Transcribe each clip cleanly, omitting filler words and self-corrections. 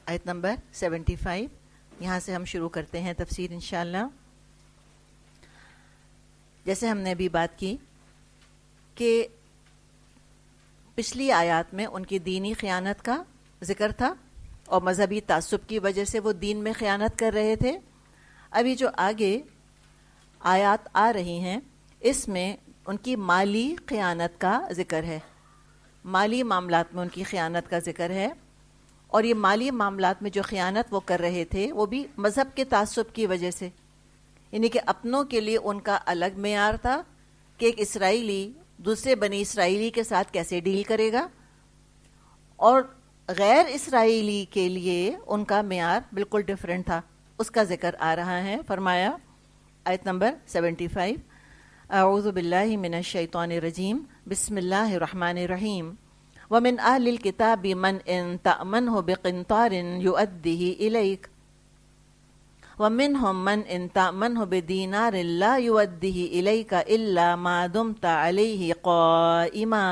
آیت نمبر 75. یہاں سے ہم شروع کرتے ہیں تفسیر انشاءاللہ. جیسے ہم نے ابھی بات کی کہ پچھلی آیات میں ان کی دینی خیانت کا ذکر تھا اور مذہبی تعصب کی وجہ سے وہ دین میں خیانت کر رہے تھے. ابھی جو آگے آیات آ رہی ہیں اس میں ان کی مالی خیانت کا ذکر ہے. مالی معاملات میں ان کی خیانت کا ذکر ہے، اور یہ مالی معاملات میں جو خیانت وہ کر رہے تھے وہ بھی مذہب کے تعصب کی وجہ سے، یعنی کہ اپنوں کے لیے ان کا الگ معیار تھا کہ ایک اسرائیلی دوسرے بنی اسرائیلی کے ساتھ کیسے ڈیل کرے گا، اور غیر اسرائیلی کے لیے ان کا معیار بالکل ڈیفرنٹ تھا. اس کا ذکر آ رہا ہے. فرمایا آیت نمبر 75. اعوذ باللہ من الشیطان الرجیم بسم اللہ الرحمن الرحیم. ومن اہل الکتاب من ان تأمنہ بقنطار یؤدیہ الیک ومنہم من ان تأمنہ بدینار لا یؤدیہ الیک الا ما دمت علیہ قائما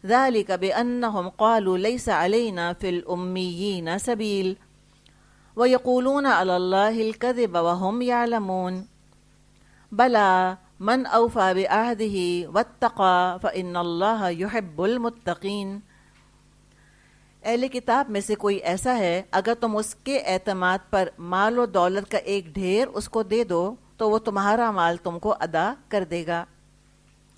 ذلک بأنہم قالوا لیس علینا فی الامیین سبیل ویقولون علی اللہ الکذب وہم یعلمون بلا من اوفا بعہدہ واتقى فإن اللہ یحب المتقین. اہل کتاب میں سے کوئی ایسا ہے اگر تم اس کے اعتماد پر مال و دولت کا ایک ڈھیر اس کو دے دو تو وہ تمہارا مال تم کو ادا کر دے گا،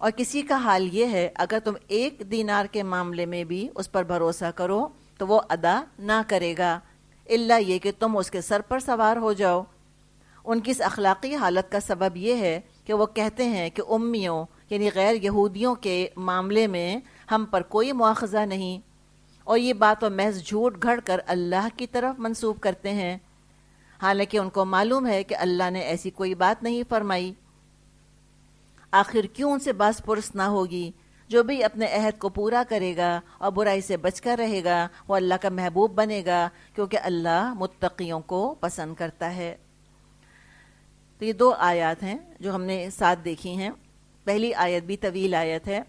اور کسی کا حال یہ ہے اگر تم ایک دینار کے معاملے میں بھی اس پر بھروسہ کرو تو وہ ادا نہ کرے گا الا یہ کہ تم اس کے سر پر سوار ہو جاؤ. ان کی اس اخلاقی حالت کا سبب یہ ہے کہ وہ کہتے ہیں کہ امیوں یعنی غیر یہودیوں کے معاملے میں ہم پر کوئی مواخذہ نہیں، اور یہ بات وہ محض جھوٹ گھڑ کر اللہ کی طرف منسوب کرتے ہیں، حالانکہ ان کو معلوم ہے کہ اللہ نے ایسی کوئی بات نہیں فرمائی. آخر کیوں ان سے باز پرس نہ ہوگی؟ جو بھی اپنے عہد کو پورا کرے گا اور برائی سے بچ کر رہے گا وہ اللہ کا محبوب بنے گا، کیونکہ اللہ متقیوں کو پسند کرتا ہے. تو یہ دو آیات ہیں جو ہم نے ساتھ دیکھی ہیں. پہلی آیت بھی طویل آیت ہے.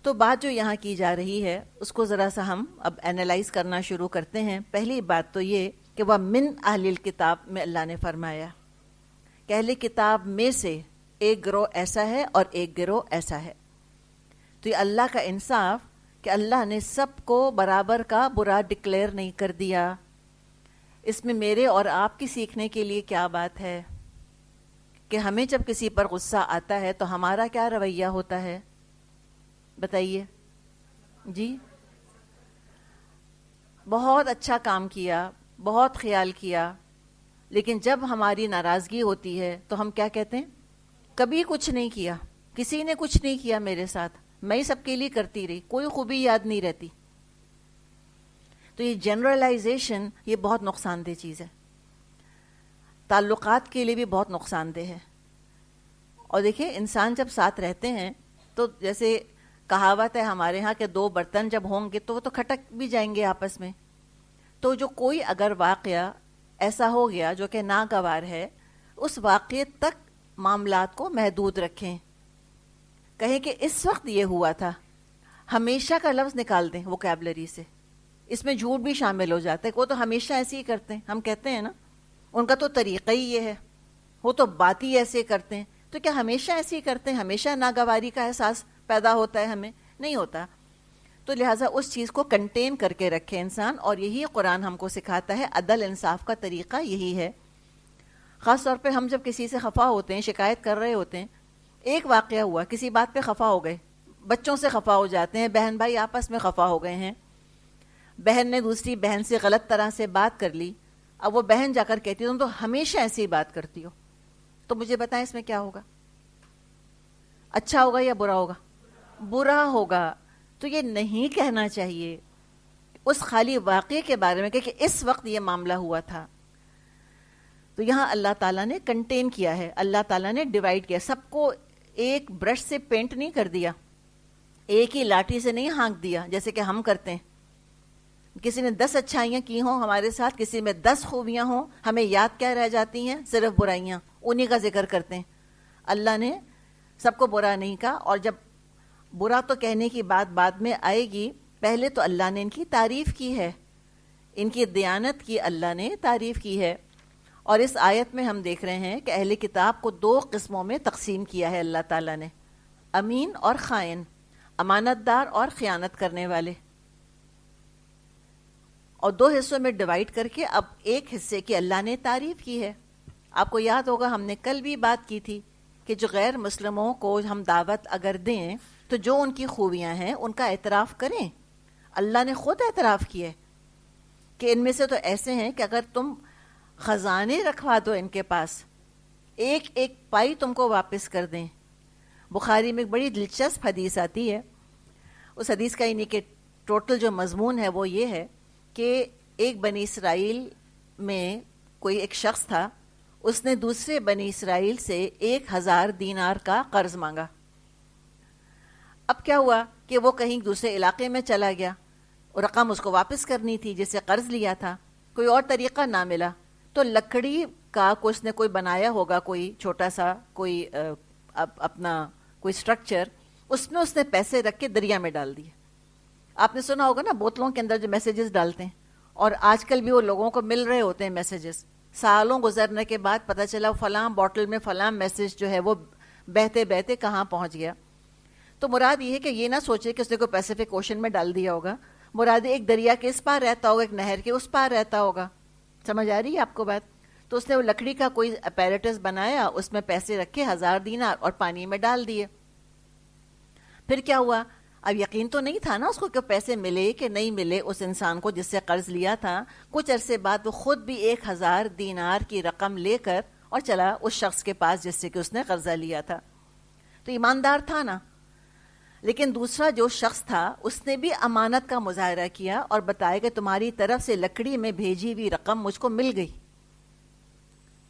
تو بات جو یہاں کی جا رہی ہے اس کو ذرا سا ہم اب اینالائز کرنا شروع کرتے ہیں. پہلی بات تو یہ کہ وہ من اہل الکتاب میں اللہ نے فرمایا کہ اہل کتاب میں سے ایک گروہ ایسا ہے اور ایک گروہ ایسا ہے. تو یہ اللہ کا انصاف کہ اللہ نے سب کو برابر کا برا ڈکلیئر نہیں کر دیا. اس میں میرے اور آپ کی سیکھنے کے لیے کیا بات ہے کہ ہمیں جب کسی پر غصہ آتا ہے تو ہمارا کیا رویہ ہوتا ہے؟ بتائیے جی. بہت اچھا کام کیا، بہت خیال کیا، لیکن جب ہماری ناراضگی ہوتی ہے تو ہم کیا کہتے ہیں؟ کبھی کچھ نہیں کیا، کسی نے کچھ نہیں کیا میرے ساتھ، میں ہی سب کے لیے کرتی رہی، کوئی خوبی یاد نہیں رہتی. تو یہ جنرلائزیشن یہ بہت نقصان دہ چیز ہے، تعلقات کے لیے بھی بہت نقصان دہ ہے. اور دیکھیں انسان جب ساتھ رہتے ہیں تو جیسے کہاوت ہے ہمارے ہاں کہ دو برتن جب ہوں گے تو وہ تو کھٹک بھی جائیں گے آپس میں. تو جو کوئی اگر واقعہ ایسا ہو گیا جو کہ ناگوار ہے، اس واقعے تک معاملات کو محدود رکھیں. کہیں کہ اس وقت یہ ہوا تھا، ہمیشہ کا لفظ نکال دیں ووکیبلری سے. اس میں جھوٹ بھی شامل ہو جاتا ہے. وہ تو ہمیشہ ایسے ہی کرتے ہیں، ہم کہتے ہیں نا ان کا تو طریقہ ہی یہ ہے، وہ تو بات ہی ایسے کرتے ہیں. تو کیا ہمیشہ ایسے ہی کرتے ہیں؟ ہمیشہ ناگواری کا احساس پیدا ہوتا ہے ہمیں؟ نہیں ہوتا. تو لہٰذا اس چیز کو کنٹین کر کے رکھے انسان، اور یہی قرآن ہم کو سکھاتا ہے. عدل انصاف کا طریقہ یہی ہے. خاص طور پہ ہم جب کسی سے خفا ہوتے ہیں، شکایت کر رہے ہوتے ہیں، ایک واقعہ ہوا، کسی بات پہ خفا ہو گئے، بچوں سے خفا ہو جاتے ہیں، بہن بھائی آپس میں خفا ہو گئے ہیں، بہن نے دوسری بہن سے غلط طرح سے بات کر لی. اب وہ بہن جا کر کہتی تم تو ہمیشہ ایسی ہی بات کرتی ہو. تو مجھے بتائیں اس میں کیا ہوگا؟ اچھا ہوگا یا برا ہوگا؟ برا ہوگا. تو یہ نہیں کہنا چاہیے. اس خالی واقعے کے بارے میں کہ اس وقت یہ معاملہ ہوا تھا. تو یہاں اللہ تعالیٰ نے کنٹین کیا ہے، اللہ تعالیٰ نے ڈیوائڈ کیا. سب کو ایک برش سے پینٹ نہیں کر دیا، ایک ہی لاٹھی سے نہیں ہانک دیا جیسے کہ ہم کرتے ہیں. کسی نے 10 اچھائیاں کی ہوں ہمارے ساتھ، کسی میں 10 خوبیاں ہوں، ہمیں یاد کیا رہ جاتی ہیں؟ صرف برائیاں، انہی کا ذکر کرتے ہیں. اللہ نے سب کو برا نہیں کہا. اور جب برا تو کہنے کی بات بعد میں آئے گی، پہلے تو اللہ نے ان کی تعریف کی ہے. ان کی دیانت کی اللہ نے تعریف کی ہے. اور اس آیت میں ہم دیکھ رہے ہیں کہ اہل کتاب کو 2 قسموں میں تقسیم کیا ہے اللہ تعالیٰ نے، امین اور خائن، امانت دار اور خیانت کرنے والے، اور 2 حصوں میں ڈیوائیڈ کر کے اب ایک حصے کی اللہ نے تعریف کی ہے. آپ کو یاد ہوگا ہم نے کل بھی بات کی تھی کہ جو غیر مسلموں کو ہم دعوت اگر دیں تو جو ان کی خوبیاں ہیں ان کا اعتراف کریں. اللہ نے خود اعتراف کیا ہے کہ ان میں سے تو ایسے ہیں کہ اگر تم خزانے رکھوا دو ان کے پاس، ایک ایک پائی تم کو واپس کر دیں. بخاری میں ایک بڑی دلچسپ حدیث آتی ہے. اس حدیث کا یعنی کہ ٹوٹل جو مضمون ہے وہ یہ ہے کہ ایک بنی اسرائیل میں کوئی ایک شخص تھا، اس نے دوسرے بنی اسرائیل سے 1000 دینار کا قرض مانگا. اب کیا ہوا کہ وہ کہیں دوسرے علاقے میں چلا گیا، رقم اس کو واپس کرنی تھی جس سے قرض لیا تھا، کوئی اور طریقہ نہ ملا تو لکڑی کا اس نے کوئی بنایا ہوگا، کوئی چھوٹا سا کوئی اپنا کوئی سٹرکچر، اس میں اس نے پیسے رکھ کے دریا میں ڈال دیے. آپ نے سنا ہوگا نا بوتلوں کے اندر جو میسیجز ڈالتے ہیں، اور آج کل بھی وہ لوگوں کو مل رہے ہوتے ہیں میسیجز. سالوں گزرنے کے بعد پتہ چلا فلاں بوتل میں فلاں میسیج جو ہے وہ بہتے بہتے کہاں پہنچ گیا. تو مراد یہ ہے کہ یہ نہ سوچے کہ اس نے کوئی پیسیفک اوشن میں ڈال دیا ہوگا، مراد ایک دریا کے اس پار رہتا ہوگا، ایک نہر کے اس پار رہتا ہوگا. سمجھ آ رہی ہے آپ کو بات؟ تو اس نے وہ لکڑی کا کوئی اپیریٹس بنایا، اس میں پیسے رکھے 1000 دینار اور پانی میں ڈال دیے. پھر کیا ہوا؟ اب یقین تو نہیں تھا نا اس کو کہ پیسے ملے کہ نہیں ملے اس انسان کو جس سے قرض لیا تھا. کچھ عرصے بعد وہ خود بھی 1000 دینار کی رقم لے کر اور چلا اس شخص کے پاس جس سے کہ اس نے قرضہ لیا تھا. تو ایماندار تھا نا. لیکن دوسرا جو شخص تھا اس نے بھی امانت کا مظاہرہ کیا اور بتایا کہ تمہاری طرف سے لکڑی میں بھیجی ہوئی رقم مجھ کو مل گئی.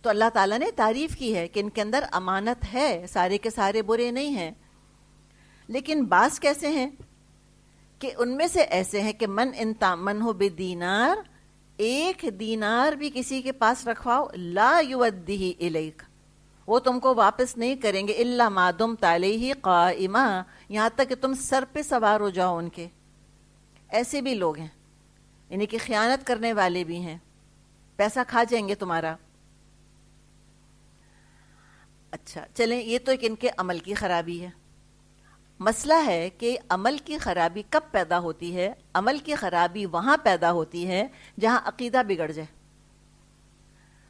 تو اللہ تعالیٰ نے تعریف کی ہے کہ ان کے اندر امانت ہے، سارے کے سارے برے نہیں ہیں. لیکن بعض کیسے ہیں کہ ان میں سے ایسے ہیں کہ من ان تامنہ بدینار، 1 دینار بھی کسی کے پاس رکھواؤ، لا یودیہ الیک، وہ تم کو واپس نہیں کریں گے، الا ما دمت علیہ قائما، یہاں تک کہ تم سر پہ سوار ہو جاؤ ان کے. ایسے بھی لوگ ہیں، یعنی کہ خیانت کرنے والے بھی ہیں، پیسہ کھا جائیں گے تمہارا. اچھا چلیں، یہ تو ایک ان کے عمل کی خرابی ہے. مسئلہ ہے کہ عمل کی خرابی کب پیدا ہوتی ہے؟ عمل کی خرابی وہاں پیدا ہوتی ہے جہاں عقیدہ بگڑ جائے.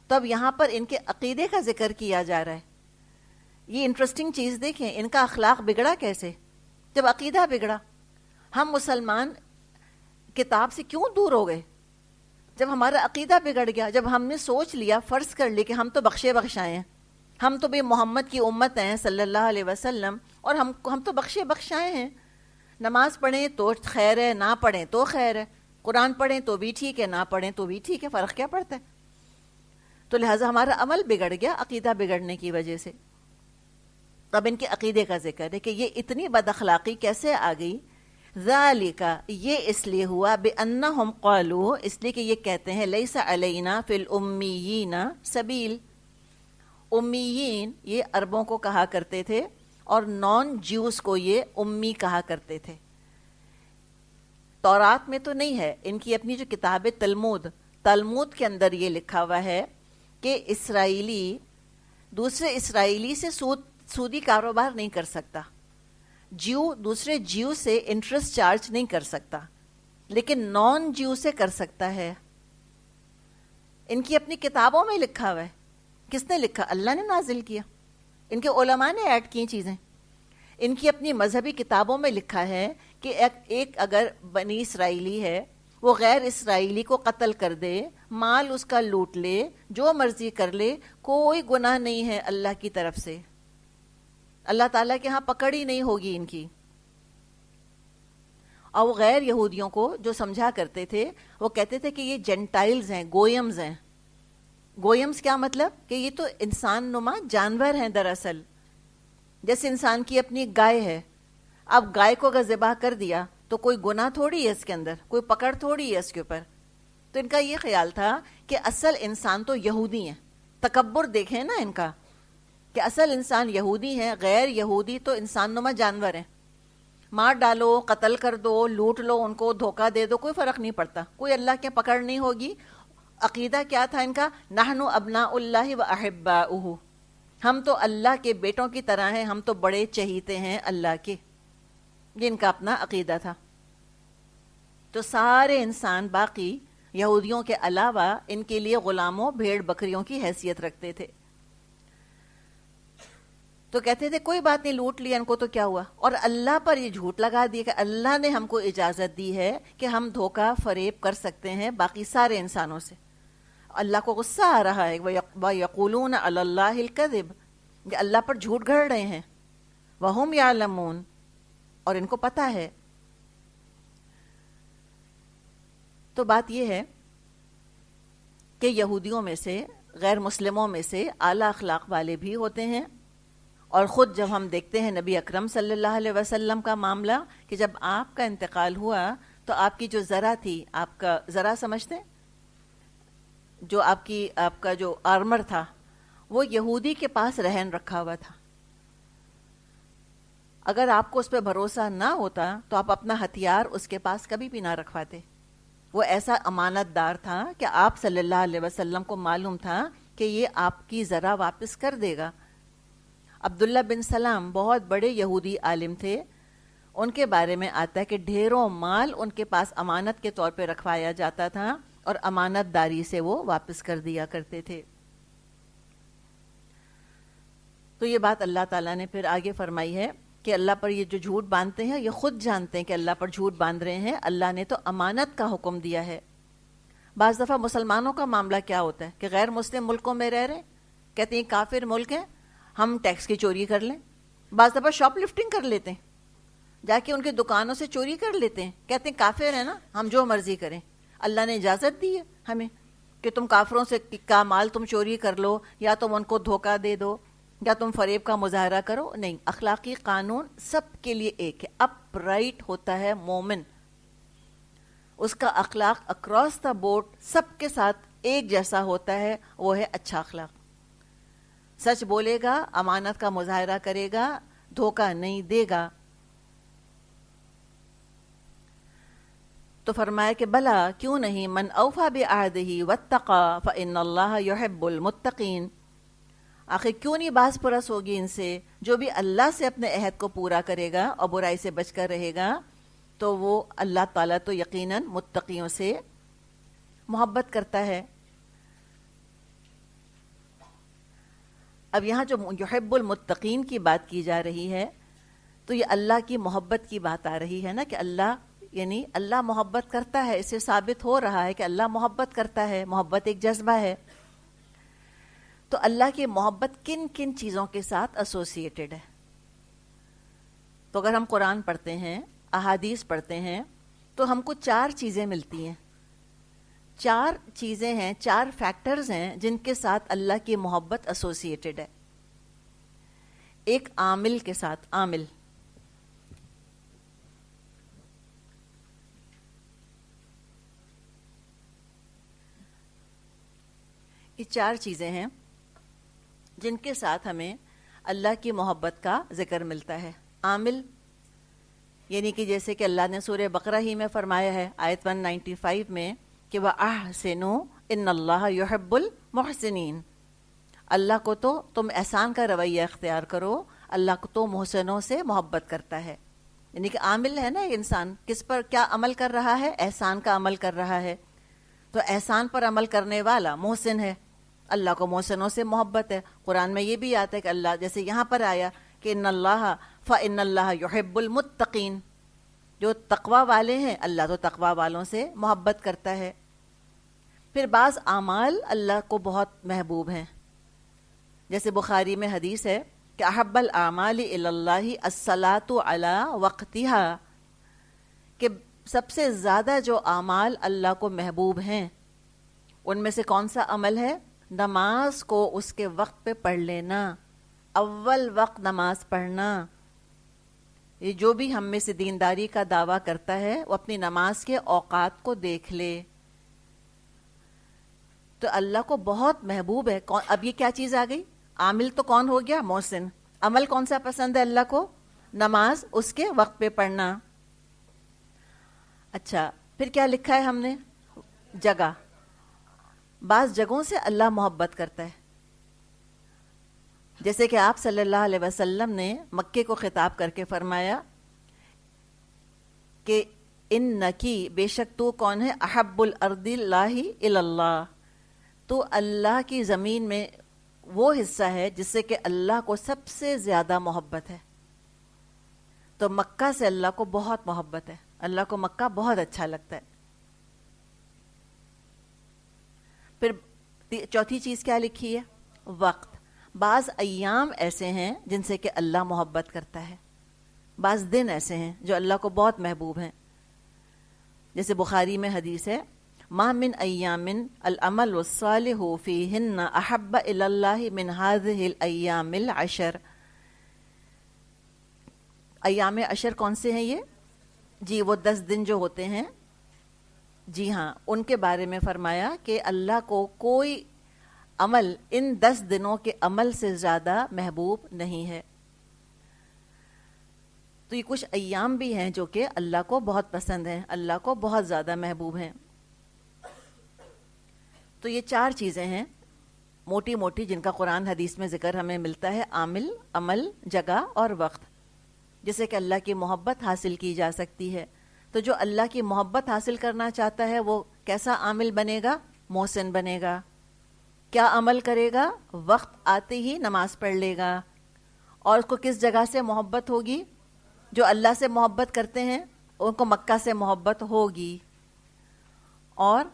تو اب یہاں پر ان کے عقیدے کا ذکر کیا جا رہا ہے. یہ انٹرسٹنگ چیز دیکھیں، ان کا اخلاق بگڑا کیسے؟ جب عقیدہ بگڑا. ہم مسلمان کتاب سے کیوں دور ہو گئے؟ جب ہمارا عقیدہ بگڑ گیا، جب ہم نے سوچ لیا، فرض کر لی کہ ہم تو بخشے بخشائے ہیں، ہم تو بھی محمد کی امت ہیں صلی اللہ علیہ وسلم، اور ہم تو بخشے بخشائے ہیں. نماز پڑھیں تو خیر ہے، نہ پڑھیں تو خیر ہے، قرآن پڑھیں تو بھی ٹھیک ہے، نہ پڑھیں تو بھی ٹھیک ہے، فرق کیا پڑتا ہے؟ تو لہٰذا ہمارا عمل بگڑ گیا عقیدہ بگڑنے کی وجہ سے. اب ان کے عقیدے کا ذکر ہے کہ یہ اتنی بد اخلاقی کیسے آ گئی. ذالک، یہ اس لیے ہوا، بأنہم قالوا، اس لیے کہ یہ کہتے ہیں، لیس علینا فی الامیین سبیل. امیین یہ عربوں کو کہا کرتے تھے اور نان جیوز کو یہ امی کہا کرتے تھے. تورات میں تو نہیں ہے، ان کی اپنی جو کتاب تلمود کے اندر یہ لکھا ہوا ہے کہ اسرائیلی دوسرے اسرائیلی سے سودی کاروبار نہیں کر سکتا، جیو دوسرے جیو سے انٹرسٹ چارج نہیں کر سکتا، لیکن نان جیو سے کر سکتا ہے. ان کی اپنی کتابوں میں لکھا ہوا ہے. کس نے لکھا؟ اللہ نے نازل کیا، ان کے علماء نے ایڈ کی چیزیں. ان کی اپنی مذہبی کتابوں میں لکھا ہے کہ ایک اگر بنی اسرائیلی ہے، وہ غیر اسرائیلی کو قتل کر دے، مال اس کا لوٹ لے، جو مرضی کر لے، کوئی گناہ نہیں ہے اللہ کی طرف سے، اللہ تعالیٰ کے ہاں پکڑ ہی نہیں ہوگی ان کی. اور وہ غیر یہودیوں کو جو سمجھا کرتے تھے، وہ کہتے تھے کہ یہ جینٹائلز ہیں، گویمز ہیں. گویمز کیا مطلب؟ کہ یہ تو انسان نما جانور ہیں دراصل. جیسے انسان کی اپنی گائے ہے، اب گائے کو اگر ذبح کر دیا تو کوئی گناہ تھوڑی ہے اس کے اندر، کوئی پکڑ تھوڑی ہے اس کے اوپر. تو ان کا یہ خیال تھا کہ اصل انسان تو یہودی ہیں. تکبر دیکھیں نا ان کا، کہ اصل انسان یہودی ہیں، غیر یہودی تو انسان نما جانور ہیں. مار ڈالو، قتل کر دو، لوٹ لو ان کو، دھوکہ دے دو، کوئی فرق نہیں پڑتا، کوئی اللہ کے پکڑ نہیں ہوگی۔ عقیدہ کیا تھا ان کا؟ نحن ابناء اللہ و احباؤہ، ہم تو اللہ کے بیٹوں کی طرح ہیں، ہم تو بڑے چہیتے ہیں اللہ کے، یہ ان کا اپنا عقیدہ تھا۔ تو سارے انسان باقی یہودیوں کے علاوہ ان کے لیے غلاموں، بھیڑ بکریوں کی حیثیت رکھتے تھے۔ تو کہتے تھے کوئی بات نہیں، لوٹ لیا ان کو تو کیا ہوا، اور اللہ پر یہ جھوٹ لگا دیا کہ اللہ نے ہم کو اجازت دی ہے کہ ہم دھوکہ فریب کر سکتے ہیں باقی سارے انسانوں سے۔ اللہ کو غصہ آ رہا ہے، وَيَقُولُونَ عَلَى اللَّهِ الْكَذِبَ، کہ اللہ پر جھوٹ گھڑ رہے ہیں، وَهُمْ يَعْلَمُونَ، اور ان کو پتہ ہے۔ تو بات یہ ہے کہ یہودیوں میں سے، غیر مسلموں میں سے اعلیٰ اخلاق والے بھی ہوتے ہیں، اور خود جب ہم دیکھتے ہیں نبی اکرم صلی اللہ علیہ وسلم کا معاملہ، کہ جب آپ کا انتقال ہوا تو آپ کی جو ذرا تھی، آپ کا ذرا سمجھتے ہیں، جو آپ کا جو آرمر تھا، وہ یہودی کے پاس رہن رکھا ہوا تھا۔ اگر آپ کو اس پہ بھروسہ نہ ہوتا تو آپ اپنا ہتھیار اس کے پاس کبھی بھی نہ رکھواتے۔ وہ ایسا امانت دار تھا کہ آپ صلی اللہ علیہ وسلم کو معلوم تھا کہ یہ آپ کی ذرا واپس کر دے گا۔ عبداللہ بن سلام بہت بڑے یہودی عالم تھے، ان کے بارے میں آتا ہے کہ ڈھیروں مال ان کے پاس امانت کے طور پہ رکھوایا جاتا تھا، اور امانت داری سے وہ واپس کر دیا کرتے تھے۔ تو یہ بات اللہ تعالیٰ نے پھر آگے فرمائی ہے کہ اللہ پر یہ جو جھوٹ باندھتے ہیں، یہ خود جانتے ہیں کہ اللہ پر جھوٹ باندھ رہے ہیں، اللہ نے تو امانت کا حکم دیا ہے۔ بعض دفعہ مسلمانوں کا معاملہ کیا ہوتا ہے کہ غیر مسلم ملکوں میں رہ رہے ہیں، کہتے ہیں کافر ملک ہیں، ہم ٹیکس کی چوری کر لیں۔ بعض دفعہ شاپ لفٹنگ کر لیتے ہیں، جا کے ان کی دکانوں سے چوری کر لیتے ہیں، کہتے ہیں کافر ہیں نا، ہم جو مرضی کریں۔ اللہ نے اجازت دی ہے ہمیں کہ تم کافروں سے کا مال تم چوری کر لو، یا تم ان کو دھوکہ دے دو، یا تم فریب کا مظاہرہ کرو، نہیں۔ اخلاقی قانون سب کے لیے ایک ہے۔ اپ رائٹ ہوتا ہے مومن، اس کا اخلاق اکراس دا بورڈ سب کے ساتھ ایک جیسا ہوتا ہے، وہ ہے اچھا اخلاق۔ سچ بولے گا، امانت کا مظاہرہ کرے گا، دھوکہ نہیں دے گا۔ تو فرمایا کہ بلا کیوں نہیں، من اوفا بعہدہ واتقی فإن اللہ یحب المتقین، آخر کیوں نہیں باز پرس ہوگی ان سے، جو بھی اللہ سے اپنے عہد کو پورا کرے گا اور برائی سے بچ کر رہے گا، تو وہ اللہ تعالیٰ تو یقیناً متقیوں سے محبت کرتا ہے۔ اب یہاں جو یحب المتقین کی بات کی جا رہی ہے، تو یہ اللہ کی محبت کی بات آ رہی ہے نا، کہ اللہ یعنی اللہ محبت کرتا ہے، اس سے ثابت ہو رہا ہے کہ اللہ محبت کرتا ہے، محبت ایک جذبہ ہے۔ تو اللہ کی محبت کن کن چیزوں کے ساتھ ایسوسیٹڈ ہے؟ تو اگر ہم قرآن پڑھتے ہیں، احادیث پڑھتے ہیں، تو ہم کو 4 چیزیں ملتی ہیں، 4 چیزیں ہیں، 4 فیکٹرز ہیں جن کے ساتھ اللہ کی محبت ایسوسیٹڈ ہے۔ ایک عامل کے ساتھ، عامل، یہ 4 چیزیں ہیں جن کے ساتھ ہمیں اللہ کی محبت کا ذکر ملتا ہے۔ عامل یعنی کہ جیسے کہ اللہ نے سورہ بقرہ ہی میں فرمایا ہے آیت 195 میں کہ وَأَحْسِنُوا إِنَّ اللَّهَ يُحِبُّ الْمُحْسِنِينَ، اللہ کو تو تم احسان کا رویہ اختیار کرو، اللہ کو تو محسنوں سے محبت کرتا ہے۔ یعنی کہ عامل ہے نا، انسان کس پر کیا عمل کر رہا ہے؟ احسان کا عمل کر رہا ہے، تو احسان پر عمل کرنے والا محسن ہے، اللہ کو محسنوں سے محبت ہے۔ قرآن میں یہ بھی آتا ہے کہ اللہ، جیسے یہاں پر آیا کہ ان اللہ فإن اللہ یحب المتقین، جو تقوی والے ہیں اللہ تو تقوی والوں سے محبت کرتا ہے۔ پھر بعض اعمال اللہ کو بہت محبوب ہیں، جیسے بخاری میں حدیث ہے کہ احب الاعمال الی اللہ الصلاۃ علی وقتہا، کہ سب سے زیادہ جو اعمال اللہ کو محبوب ہیں ان میں سے کون سا عمل ہے؟ نماز کو اس کے وقت پہ پڑھ لینا، اول وقت نماز پڑھنا۔ یہ جو بھی ہم میں سے دینداری کا دعویٰ کرتا ہے وہ اپنی نماز کے اوقات کو دیکھ لے، تو اللہ کو بہت محبوب ہے۔ اب یہ کیا چیز آ گئی؟ عامل تو کون ہو گیا؟ محسن۔ عمل کون سا پسند ہے اللہ کو؟ نماز اس کے وقت پہ پڑھنا. اچھا پھر کیا لکھا ہے ہم نے؟ جگہ. بعض جگہوں سے اللہ محبت کرتا ہے، جیسے کہ آپ صلی اللہ علیہ وسلم نے مکے کو خطاب کر کے فرمایا کہ انکی، بے شک تو کون ہے، احب الارض اللہ الی اللہ، تو اللہ کی زمین میں وہ حصہ ہے جس سے کہ اللہ کو سب سے زیادہ محبت ہے. تو مکہ سے اللہ کو بہت محبت ہے، اللہ کو مکہ بہت اچھا لگتا ہے. پھر چوتھی چیز کیا لکھی ہے؟ وقت. بعض ایام ایسے ہیں جن سے کہ اللہ محبت کرتا ہے، بعض دن ایسے ہیں جو اللہ کو بہت محبوب ہیں. جیسے بخاری میں حدیث ہے، ما من ایام العمل الصالح فیہن احب الی اللہ من هذه الایام العشر. ایام عشر کون سے ہیں یہ؟ جی وہ 10 دن جو ہوتے ہیں، جی ہاں، ان کے بارے میں فرمایا کہ اللہ کو کوئی عمل ان 10 دنوں کے عمل سے زیادہ محبوب نہیں ہے. تو یہ کچھ ایام بھی ہیں جو کہ اللہ کو بہت پسند ہیں، اللہ کو بہت زیادہ محبوب ہیں. تو یہ 4 چیزیں ہیں موٹی موٹی جن کا قرآن حدیث میں ذکر ہمیں ملتا ہے، عامل، عمل، جگہ اور وقت، جس سے کہ اللہ کی محبت حاصل کی جا سکتی ہے. تو جو اللہ کی محبت حاصل کرنا چاہتا ہے وہ کیسا عامل بنے گا؟ محسن بنے گا. کیا عمل کرے گا؟ وقت آتے ہی نماز پڑھ لے گا. اور اس کو کس جگہ سے محبت ہوگی؟ جو اللہ سے محبت کرتے ہیں ان کو مکہ سے محبت ہوگی، اور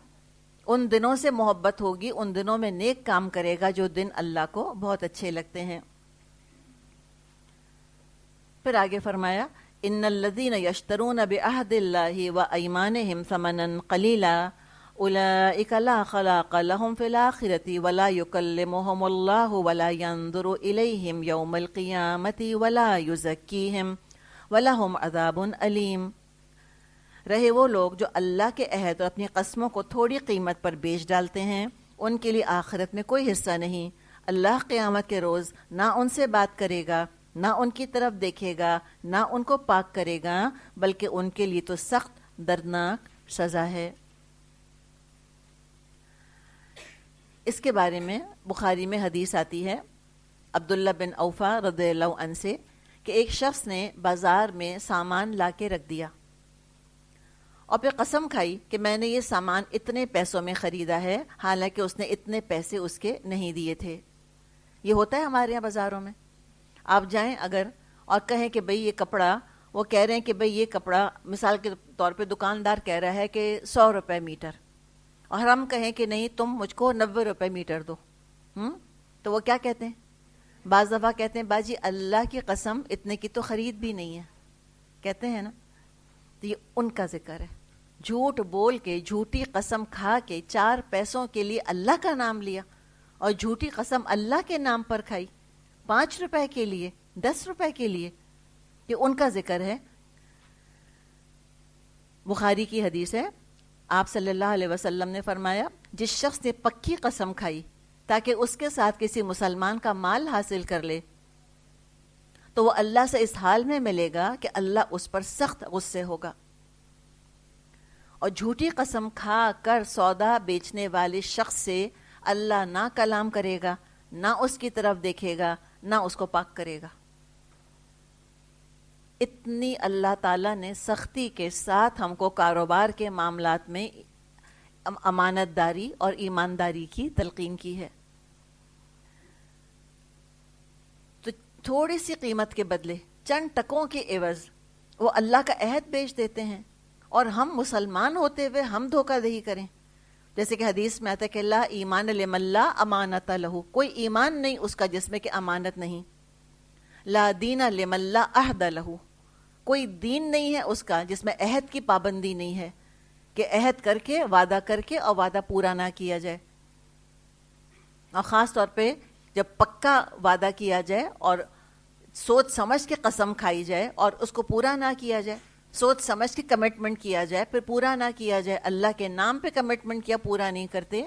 ان دنوں سے محبت ہوگی، ان دنوں میں نیک کام کرے گا جو دن اللہ کو بہت اچھے لگتے ہیں. پھر آگے فرمایا، ان الذین یشترون بعہد اللہ وایمانہم ثمنا قلیلا اولئک لا خلاق لهم فی الآخرۃ ولا یکلمہم اللہ ولا ینظر الیہم یوم القیامۃ ولا یزکیہم ولہم عذاب علیم. رہے وہ لوگ جو اللہ کے عہد اور اپنی قسموں کو تھوڑی قیمت پر بیچ ڈالتے ہیں، ان کے لیے آخرت میں کوئی حصہ نہیں. اللہ قیامت کے روز نہ ان سے بات کرے گا، نہ ان کی طرف دیکھے گا، نہ ان کو پاک کرے گا، بلکہ ان کے لیے تو سخت دردناک سزا ہے. اس کے بارے میں بخاری میں حدیث آتی ہے عبداللہ بن اوفا رضی اللہ عنہ سے کہ ایک شخص نے بازار میں سامان لا کے رکھ دیا اور پھر قسم کھائی کہ میں نے یہ سامان اتنے پیسوں میں خریدا ہے، حالانکہ اس نے اتنے پیسے اس کے نہیں دیے تھے. یہ ہوتا ہے ہمارے یہاں بازاروں میں. آپ جائیں اگر اور کہیں کہ بھئی یہ کپڑا، وہ کہہ رہے ہیں کہ بھئی یہ کپڑا، مثال کے طور پہ دکاندار کہہ رہا ہے کہ 100 روپے میٹر، اور ہم کہیں کہ نہیں تم مجھ کو 90 روپے میٹر دو، تو وہ کیا کہتے ہیں؟ بعض دفعہ کہتے ہیں باجی اللہ کی قسم اتنے کی تو خرید بھی نہیں ہے، کہتے ہیں نا. تو یہ ان کا ذکر ہے، جھوٹ بول کے، جھوٹی قسم کھا کے 4 پیسوں کے لیے اللہ کا نام لیا، اور جھوٹی قسم اللہ کے نام پر کھائی 5 روپے کے لیے، 10 روپے کے لیے. یہ ان کا ذکر ہے. بخاری کی حدیث ہے، آپ صلی اللہ علیہ وسلم نے فرمایا، جس شخص نے پکی قسم کھائی تاکہ اس کے ساتھ کسی مسلمان کا مال حاصل کر لے، تو وہ اللہ سے اس حال میں ملے گا کہ اللہ اس پر سخت غصے ہوگا. اور جھوٹی قسم کھا کر سودا بیچنے والے شخص سے اللہ نہ کلام کرے گا، نہ اس کی طرف دیکھے گا، نہ اس کو پاک کرے گا. اتنی اللہ تعالیٰ نے سختی کے ساتھ ہم کو کاروبار کے معاملات میں امانت داری اور ایمانداری کی تلقین کی ہے. تو تھوڑی سی قیمت کے بدلے، چند ٹکوں کے عوض وہ اللہ کا عہد بیچ دیتے ہیں، اور ہم مسلمان ہوتے ہوئے ہم دھوکہ دہی کریں. جیسے کہ حدیث میں آتا ہے کہ لا ایمان لمن لا امانت لہ، کوئی ایمان نہیں اس کا جس میں کہ امانت نہیں. لا دین لمن لا عہد لہ، کوئی دین نہیں ہے اس کا جس میں عہد کی پابندی نہیں ہے، کہ عہد کر کے، وعدہ کر کے اور وعدہ پورا نہ کیا جائے. اور خاص طور پہ جب پکا وعدہ کیا جائے اور سوچ سمجھ کے قسم کھائی جائے اور اس کو پورا نہ کیا جائے، سوچ سمجھ کے کمٹمنٹ کیا جائے پھر پورا نہ کیا جائے، اللہ کے نام پہ کمٹمنٹ کیا پورا نہیں کرتے،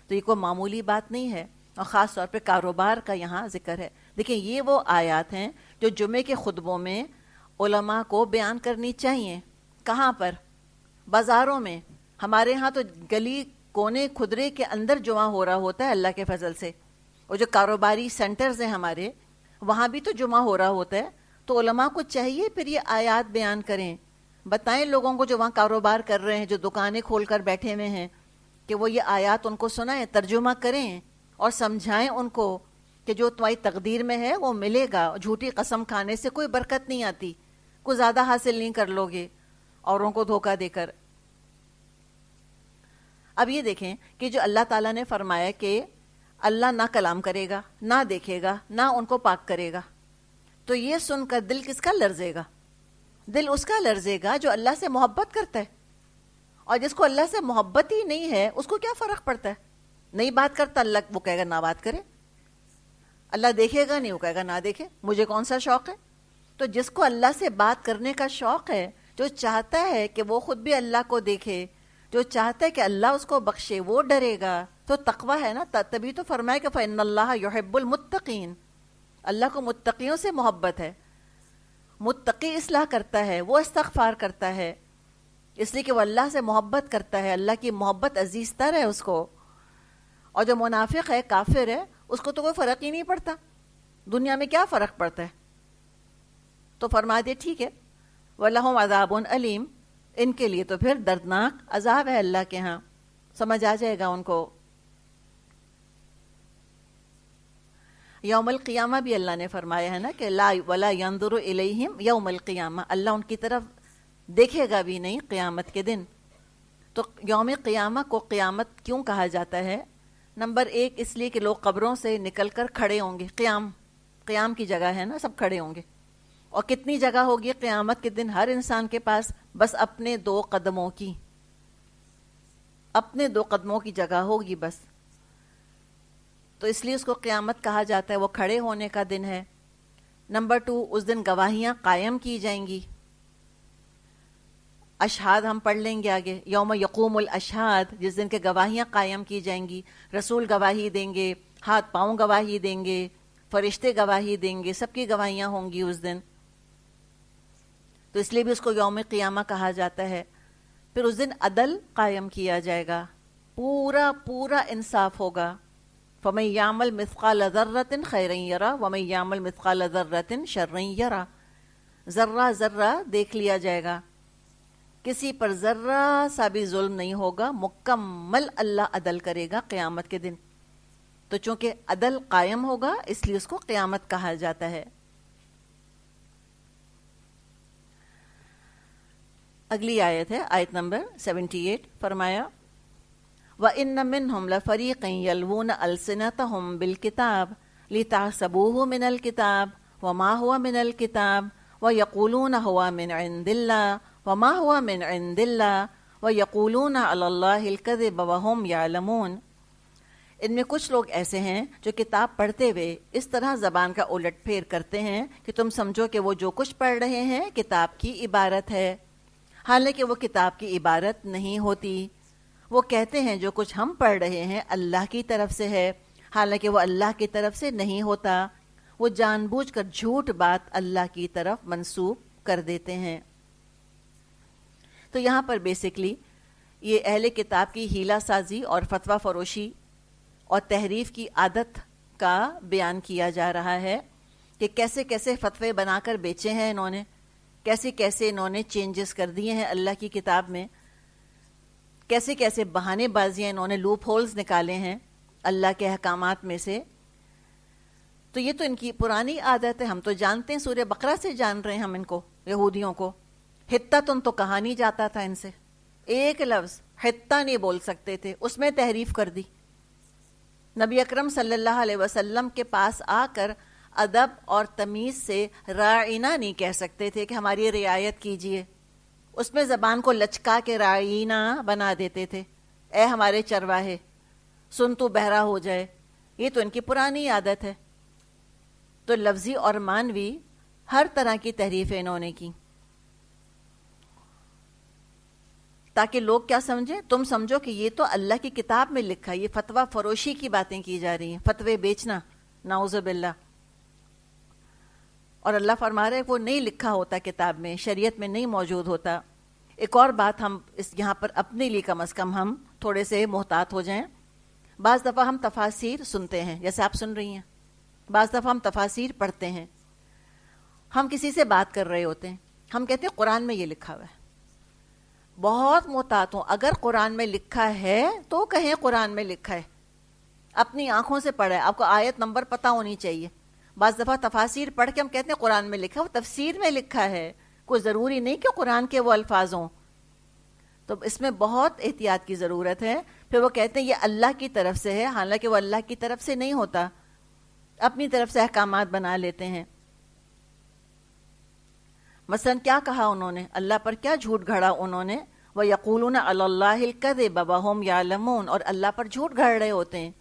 تو یہ کوئی معمولی بات نہیں ہے. اور خاص طور پہ کاروبار کا یہاں ذکر ہے. دیکھیں یہ وہ آیات ہیں جو جمعے کے خطبوں میں علماء کو بیان کرنی چاہیے. کہاں پر؟ بازاروں میں. ہمارے ہاں تو گلی کونے کھدرے کے اندر جمعہ ہو رہا ہوتا ہے اللہ کے فضل سے. اور جو کاروباری سینٹرز ہیں ہمارے, وہاں بھی تو جمعہ ہو رہا ہوتا ہے. تو علماء کو چاہیے پھر یہ آیات بیان کریں, بتائیں لوگوں کو جو وہاں کاروبار کر رہے ہیں, جو دکانیں کھول کر بیٹھے ہوئے ہیں, کہ وہ یہ آیات ان کو سنائیں, ترجمہ کریں اور سمجھائیں ان کو کہ جو تمہاری تقدیر میں ہے وہ ملے گا. جھوٹی قسم کھانے سے کوئی برکت نہیں آتی, کوئی زیادہ حاصل نہیں کر لو گے اوروں کو دھوکہ دے کر. اب یہ دیکھیں کہ جو اللہ تعالیٰ نے فرمایا کہ اللہ نہ کلام کرے گا, نہ دیکھے گا, نہ ان کو پاک کرے گا, تو یہ سن کر دل کس کا لرزے گا؟ دل اس کا لرزے گا جو اللہ سے محبت کرتا ہے. اور جس کو اللہ سے محبت ہی نہیں ہے اس کو کیا فرق پڑتا ہے؟ نہیں بات کرتا اللہ, وہ کہے گا نہ بات کرے. اللہ دیکھے گا نہیں, وہ کہے گا نہ دیکھے, مجھے کون سا شوق ہے. تو جس کو اللہ سے بات کرنے کا شوق ہے, جو چاہتا ہے کہ وہ خود بھی اللہ کو دیکھے, جو چاہتا ہے کہ اللہ اس کو بخشے, وہ ڈرے گا. تو تقویٰ ہے نا, تبھی تو فرمائے کہ فَإِنَّ اللَّهَ يُحِبُّ الْمُتَّقِينَ. اللہ کو متقیوں سے محبت ہے. متقی اصلاح کرتا ہے, وہ استغفار کرتا ہے, اس لیے کہ وہ اللہ سے محبت کرتا ہے, اللہ کی محبت عزیز تر ہے اس کو. اور جو منافق ہے, کافر ہے, اس کو تو کوئی فرق ہی نہیں پڑتا, دنیا میں کیا فرق پڑتا ہے. تو فرما دے ٹھیک ہے, وَلَهُمْ عَذَابٌ أَلِيمٌ, ان کے لیے تو پھر دردناک عذاب ہے اللہ کے ہاں, سمجھ آ جائے گا ان کو. یوم القیامہ بھی اللہ نے فرمایا ہے نا کہ لا ولا ينظر الیہم یوم القیامہ, اللہ ان کی طرف دیکھے گا بھی نہیں قیامت کے دن. تو یوم قیامہ کو قیامت کیوں کہا جاتا ہے؟ نمبر ایک, اس لیے کہ لوگ قبروں سے نکل کر کھڑے ہوں گے. قیام کی جگہ ہے نا, سب کھڑے ہوں گے. اور کتنی جگہ ہوگی قیامت کے دن ہر انسان کے پاس؟ بس اپنے 2 قدموں کی, اپنے 2 قدموں کی جگہ ہوگی بس. تو اس لیے اس کو قیامت کہا جاتا ہے, وہ کھڑے ہونے کا دن ہے. نمبر 2, اس دن گواہیاں قائم کی جائیں گی. اشہاد ہم پڑھ لیں گے آگے, یوم یقوم الاشہاد, جس دن کے گواہیاں قائم کی جائیں گی. رسول گواہی دیں گے, ہاتھ پاؤں گواہی دیں گے, فرشتے گواہی دیں گے, سب کی گواہیاں ہوں گی اس دن. تو اس لیے بھی اس کو یوم قیامہ کہا جاتا ہے. پھر اس دن عدل قائم کیا جائے گا, پورا انصاف ہوگا. فَمَن يَعْمَلْ مِثْقَالَ ذَرَّةٍ خَيْرًا يَرَهُ وَمَن يَعْمَلْ مِثْقَالَ ذَرَّةٍ شَرًّا يَرَهُ. ذرہ دیکھ لیا جائے گا, کسی پر ذرہ سا بھی ظلم نہیں ہوگا, مکمل اللہ عدل کرے گا قیامت کے دن. تو چونکہ عدل قائم ہوگا اس لیے اس کو قیامت کہا جاتا ہے. اگلی آیت ہے آیت نمبر 78, فرمایا وَإِنَّ مِنْهُمْ لَفَرِيقًا يَلْوُونَ أَلْسِنَتَهُمْ بِالْكِتَابِ لِتَحْسَبُوهُ مِنَ الْكِتَابِ وَمَا هُوَ مِنَ الْكِتَابِ وَيَقُولُونَ هُوَ مِنْ عِنْدِ اللَّهِ وَمَا هُوَ مِنْ عِنْدِ اللَّهِ وَيَقُولُونَ عَلَى اللَّهِ الْكَذِبَ وَهُمْ يَعْلَمُونَ. ان میں کچھ لوگ ایسے ہیں جو کتاب پڑھتے ہوئے اس طرح زبان کا الٹ پھیر کرتے ہیں کہ تم سمجھو کہ وہ جو کچھ پڑھ رہے ہیں کتاب کی عبارت ہے, حالانکہ وہ کتاب کی عبارت نہیں ہوتی. وہ کہتے ہیں جو کچھ ہم پڑھ رہے ہیں اللہ کی طرف سے ہے, حالانکہ وہ اللہ کی طرف سے نہیں ہوتا. وہ جان بوجھ کر جھوٹ بات اللہ کی طرف منسوب کر دیتے ہیں. تو یہاں پر بیسکلی یہ اہل کتاب کی ہیلا سازی اور فتویٰ فروشی اور تحریف کی عادت کا بیان کیا جا رہا ہے کہ کیسے کیسے فتوے بنا کر بیچے ہیں انہوں نے, کیسے کیسے انہوں نے چینجز کر دیے ہیں اللہ کی کتاب میں, کیسے کیسے بہانے بازیاں انہوں نے لوپ ہولز نکالے ہیں اللہ کے احکامات میں سے. تو یہ تو ان کی پرانی عادت ہے, ہم تو جانتے ہیں, سورہ بقرہ سے جان رہے ہیں ہم ان کو, یہودیوں کو. حتہ تو کہا نہیں جاتا تھا ان سے, ایک لفظ حتہ نہیں بول سکتے تھے, اس میں تحریف کر دی. نبی اکرم صلی اللہ علیہ وسلم کے پاس آ کر ادب اور تمیز سے راعینہ نہیں کہہ سکتے تھے کہ ہماری رعایت کیجیے, اس میں زبان کو لچکا کے راعینہ بنا دیتے تھے, اے ہمارے چرواہے سن تو بہرا ہو جائے. یہ تو ان کی پرانی عادت ہے. تو لفظی اور مانوی ہر طرح کی تحریفیں انہوں نے کی تاکہ لوگ کیا سمجھیں, تم سمجھو کہ یہ تو اللہ کی کتاب میں لکھا ہے, یہ فتویٰ فروشی کی باتیں کی جا رہی ہیں, فتوے بیچنا, نعوذ باللہ. اور اللہ فرما رہے وہ نہیں لکھا ہوتا کتاب میں، شریعت میں نہیں موجود ہوتا۔ ایک اور بات ہم اس یہاں پر اپنے لیے کم از کم ہم تھوڑے سے محتاط ہو جائیں۔ بعض دفعہ ہم تفاسیر سنتے ہیں، جیسے آپ سن رہی ہیں، بعض دفعہ ہم تفاسیر پڑھتے ہیں، ہم کسی سے بات کر رہے ہوتے ہیں، ہم کہتے ہیں قرآن میں یہ لکھا ہوا ہے۔ بہت محتاط ہوں، اگر قرآن میں لکھا ہے تو کہیں قرآن میں لکھا ہے، اپنی آنکھوں سے پڑھا ہے، آپ کو آیت نمبر پتہ ہونی چاہیے۔ بعض دفعہ تفاسیر پڑھ کے ہم کہتے ہیں قرآن میں لکھا ہے، وہ تفسیر میں لکھا ہے، کوئی ضروری نہیں کہ قرآن کے وہ الفاظ ہوں۔ تو اس میں بہت احتیاط کی ضرورت ہے۔ پھر وہ کہتے ہیں یہ اللہ کی طرف سے ہے، حالانکہ وہ اللہ کی طرف سے نہیں ہوتا، اپنی طرف سے احکامات بنا لیتے ہیں۔ مثلا کیا کہا انہوں نے، اللہ پر کیا جھوٹ گھڑا انہوں نے، وَيَقُولُونَ عَلَى اللَّهِ الْكَذِبَ وَهُمْ يَعْلَمُونَ، اور اللہ پر جھوٹ گھڑ رہے ہوتے ہیں۔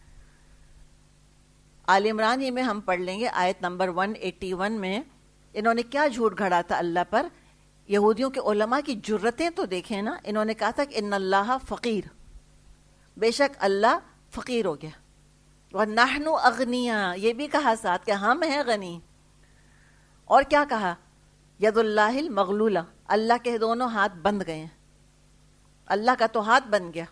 آل عمران ہی میں ہم پڑھ لیں گے آیت نمبر 181 میں انہوں نے کیا جھوٹ گھڑا تھا اللہ پر۔ یہودیوں کے علماء کی جرتیں تو دیکھیں نا، انہوں نے کہا تھا کہ ان اللہ فقیر، بے شک اللہ فقیر ہو گیا، وَنَحْنُ أَغْنِيَاء، یہ بھی کہا ساتھ کہ ہم ہیں غنی۔ اور کیا کہا، ید اللہ المغلولہ، اللہ کے دونوں ہاتھ بند گئے ہیں، اللہ کا تو ہاتھ بند گیا۔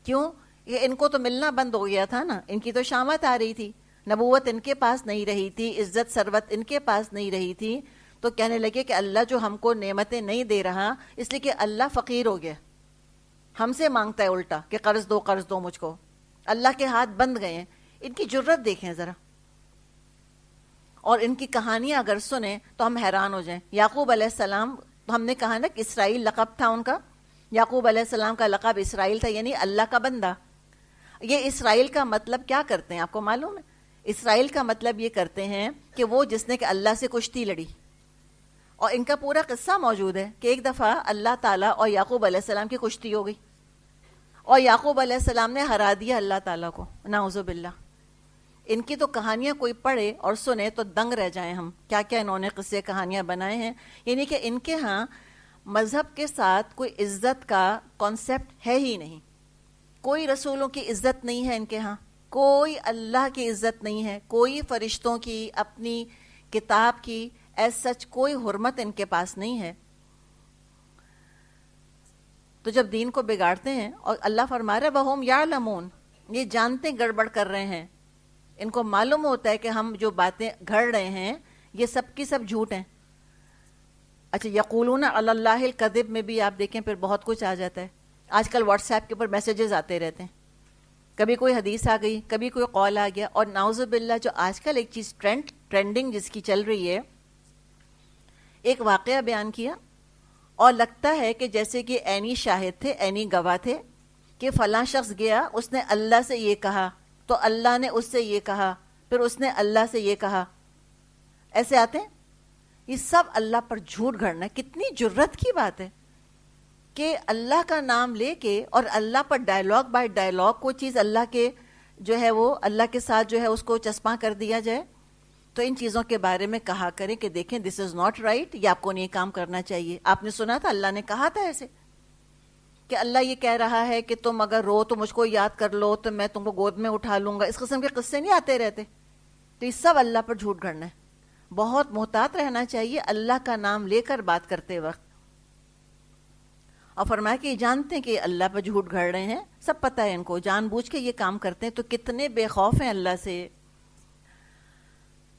کیوں؟ یہ ان کو تو ملنا بند ہو گیا تھا نا، ان کی تو شامت آ رہی تھی، نبوت ان کے پاس نہیں رہی تھی، عزت ثروت ان کے پاس نہیں رہی تھی، تو کہنے لگے کہ اللہ جو ہم کو نعمتیں نہیں دے رہا اس لیے کہ اللہ فقیر ہو گیا، ہم سے مانگتا ہے الٹا کہ قرض دو مجھ کو، اللہ کے ہاتھ بند گئے ہیں۔ ان کی جرت دیکھیں ذرا، اور ان کی کہانیاں اگر سنیں تو ہم حیران ہو جائیں۔ یعقوب علیہ السلام، ہم نے کہا نا کہ اسرائیل لقب تھا ان کا، یعقوب علیہ السلام کا لقب اسرائیل تھا، یعنی اللہ کا بندہ۔ یہ اسرائیل کا مطلب کیا کرتے ہیں آپ کو معلوم ہے؟ اسرائیل کا مطلب یہ کرتے ہیں کہ وہ جس نے کہ اللہ سے کشتی لڑی، اور ان کا پورا قصہ موجود ہے کہ ایک دفعہ اللہ تعالیٰ اور یعقوب علیہ السلام کی کشتی ہو گئی، اور یعقوب علیہ السلام نے ہرا دیا اللہ تعالیٰ کو، نعوذ باللہ۔ ان کی تو کہانیاں کوئی پڑھے اور سنے تو دنگ رہ جائیں ہم، کیا کیا انہوں نے قصے کہانیاں بنائے ہیں۔ یعنی کہ ان کے ہاں مذہب کے ساتھ کوئی عزت کا کانسیپٹ ہے ہی نہیں، کوئی رسولوں کی عزت نہیں ہے ان کے ہاں، کوئی اللہ کی عزت نہیں ہے، کوئی فرشتوں کی، اپنی کتاب کی ایز سچ کوئی حرمت ان کے پاس نہیں ہے۔ تو جب دین کو بگاڑتے ہیں، اور اللہ فرما رہے وَهُمْ يَعْلَمُونَ، یہ جانتے گڑبڑ کر رہے ہیں، ان کو معلوم ہوتا ہے کہ ہم جو باتیں گھڑ رہے ہیں یہ سب کی سب جھوٹ ہیں۔ اچھا، یقولون علی اللہ الکذب میں بھی آپ دیکھیں پھر بہت کچھ آ جاتا ہے۔ آج کل واٹس ایپ کے اوپر میسیجز آتے رہتے ہیں، کبھی کوئی حدیث آ گئی، کبھی کوئی قول آ گیا، اور نعوذ باللہ جو آج کل ایک چیز ٹرینڈنگ جس کی چل رہی ہے، ایک واقعہ بیان کیا اور لگتا ہے کہ جیسے کہ عینی شاہد تھے، عینی گواہ تھے کہ فلاں شخص گیا، اس نے اللہ سے یہ کہا، تو اللہ نے اس سے یہ کہا، پھر اس نے اللہ سے یہ کہا، ایسے آتے ہیں۔ یہ سب اللہ پر جھوٹ گھڑنا ہے۔ کتنی جرت کی بات ہے کہ اللہ کا نام لے کے اور اللہ پر ڈائلاگ بائی ڈائلاگ کوئی چیز اللہ کے جو ہے وہ اللہ کے ساتھ جو ہے اس کو چسپاں کر دیا جائے۔ تو ان چیزوں کے بارے میں کہا کریں کہ دیکھیں دس از ناٹ رائٹ، یہ آپ کو نہیں کام کرنا چاہیے۔ آپ نے سنا تھا اللہ نے کہا تھا ایسے کہ اللہ یہ کہہ رہا ہے کہ تم اگر رو تو مجھ کو یاد کر لو تو میں تم کو گود میں اٹھا لوں گا، اس قسم کے قصے نہیں آتے رہتے۔ تو یہ سب اللہ پر جھوٹ گھڑنا ہے، بہت محتاط رہنا چاہیے اللہ کا نام لے کر بات کرتے وقت۔ اور فرمایا کہ یہ جانتے ہیں کہ اللہ پر جھوٹ گھڑ رہے ہیں، سب پتہ ہے ان کو، جان بوجھ کے یہ کام کرتے ہیں، تو کتنے بے خوف ہیں اللہ سے۔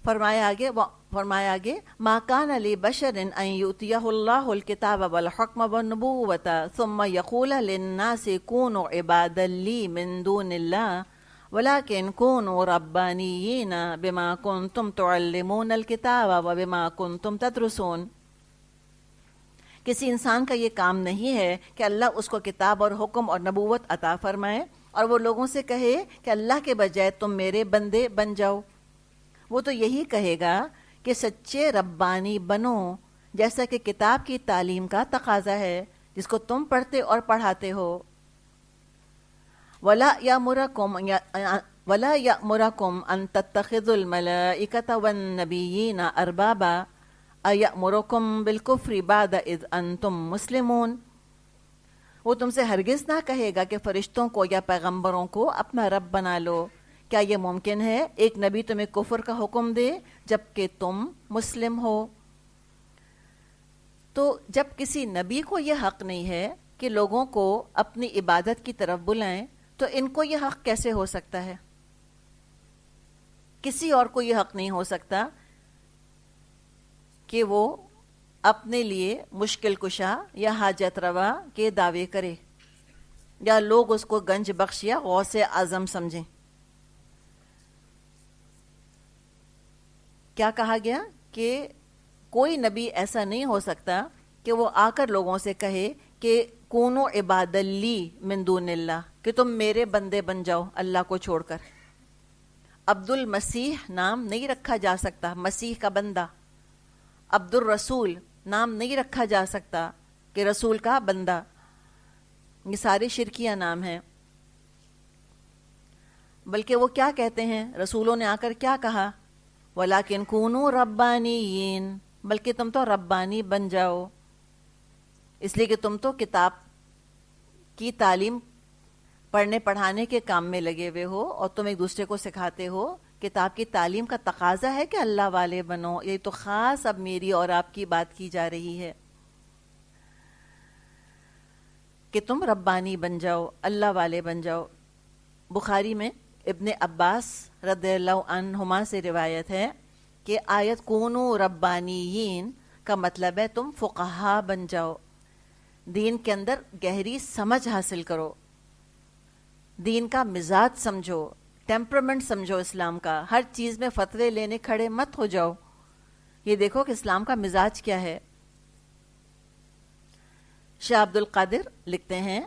فرمایا آگے ما کان لبشر ان یؤتیہ اللہ الکتاب والحکم والنبوۃ ثم یقول للناس کونوا عبادا لی من دون اللہ ولکن کونوا ربانیین بما کنتم تعلمون الکتاب وبما کنتم تدرسون۔ کسی انسان کا یہ کام نہیں ہے کہ اللہ اس کو کتاب اور حکم اور نبوت عطا فرمائے اور وہ لوگوں سے کہے کہ اللہ کے بجائے تم میرے بندے بن جاؤ۔ وہ تو یہی کہے گا کہ سچے ربانی بنو، جیسا کہ کتاب کی تعلیم کا تقاضا ہے جس کو تم پڑھتے اور پڑھاتے ہو۔ وَلَا يَأْمُرَكُمْ أَن تَتَّخِذُوا الْمَلَائِكَةَ وَالنَّبِيِّينَ أَرْبَابًا أَيَأْمُرُكُمْ بِالْكُفْرِ بَعْدَ إِذْ أَنْتُمْ مُسْلِمُونَ۔ وہ تم سے ہرگز نہ کہے گا کہ فرشتوں کو یا پیغمبروں کو اپنا رب بنا لو، کیا یہ ممکن ہے ایک نبی تمہیں کفر کا حکم دے جبکہ تم مسلم ہو؟ تو جب کسی نبی کو یہ حق نہیں ہے کہ لوگوں کو اپنی عبادت کی طرف بلائیں تو ان کو یہ حق کیسے ہو سکتا ہے؟ کسی اور کو یہ حق نہیں ہو سکتا کہ وہ اپنے لیے مشکل کشا یا حاجت روا کے دعوے کرے یا لوگ اس کو گنج بخش یا غوث اعظم سمجھیں۔ کیا کہا گیا کہ کوئی نبی ایسا نہیں ہو سکتا کہ وہ آ کر لوگوں سے کہے کہ کونو عباد لی من دون اللہ، کہ تم میرے بندے بن جاؤ اللہ کو چھوڑ کر۔ عبد المسیح نام نہیں رکھا جا سکتا، مسیح کا بندہ۔ عبد الرسول نام نہیں رکھا جا سکتا کہ رسول کا بندہ۔ یہ سارے شرکیہ نام ہیں۔ بلکہ وہ کیا کہتے ہیں، رسولوں نے آ کر کیا کہا؟ وَلَكِنْ كُونُوا رَبَّانِيِّينَ، بلکہ تم تو ربانی بن جاؤ، اس لیے کہ تم تو کتاب کی تعلیم پڑھنے پڑھانے کے کام میں لگے ہوئے ہو اور تم ایک دوسرے کو سکھاتے ہو۔ کتاب کی تعلیم کا تقاضا ہے کہ اللہ والے بنو۔ یہ تو خاص اب میری اور آپ کی بات کی جا رہی ہے کہ تم ربانی بن جاؤ، اللہ والے بن جاؤ۔ بخاری میں ابن عباس رضی اللہ عنہما سے روایت ہے کہ آیت کونو ربانیین کا مطلب ہے تم فقہا بن جاؤ، دین کے اندر گہری سمجھ حاصل کرو، دین کا مزاج سمجھو، ٹیمپرمنٹ سمجھو اسلام کا، ہر چیز میں فتوے لینے کھڑے مت ہو جاؤ، یہ دیکھو کہ اسلام کا مزاج کیا ہے۔ شاہ عبد القادر لکھتے ہیں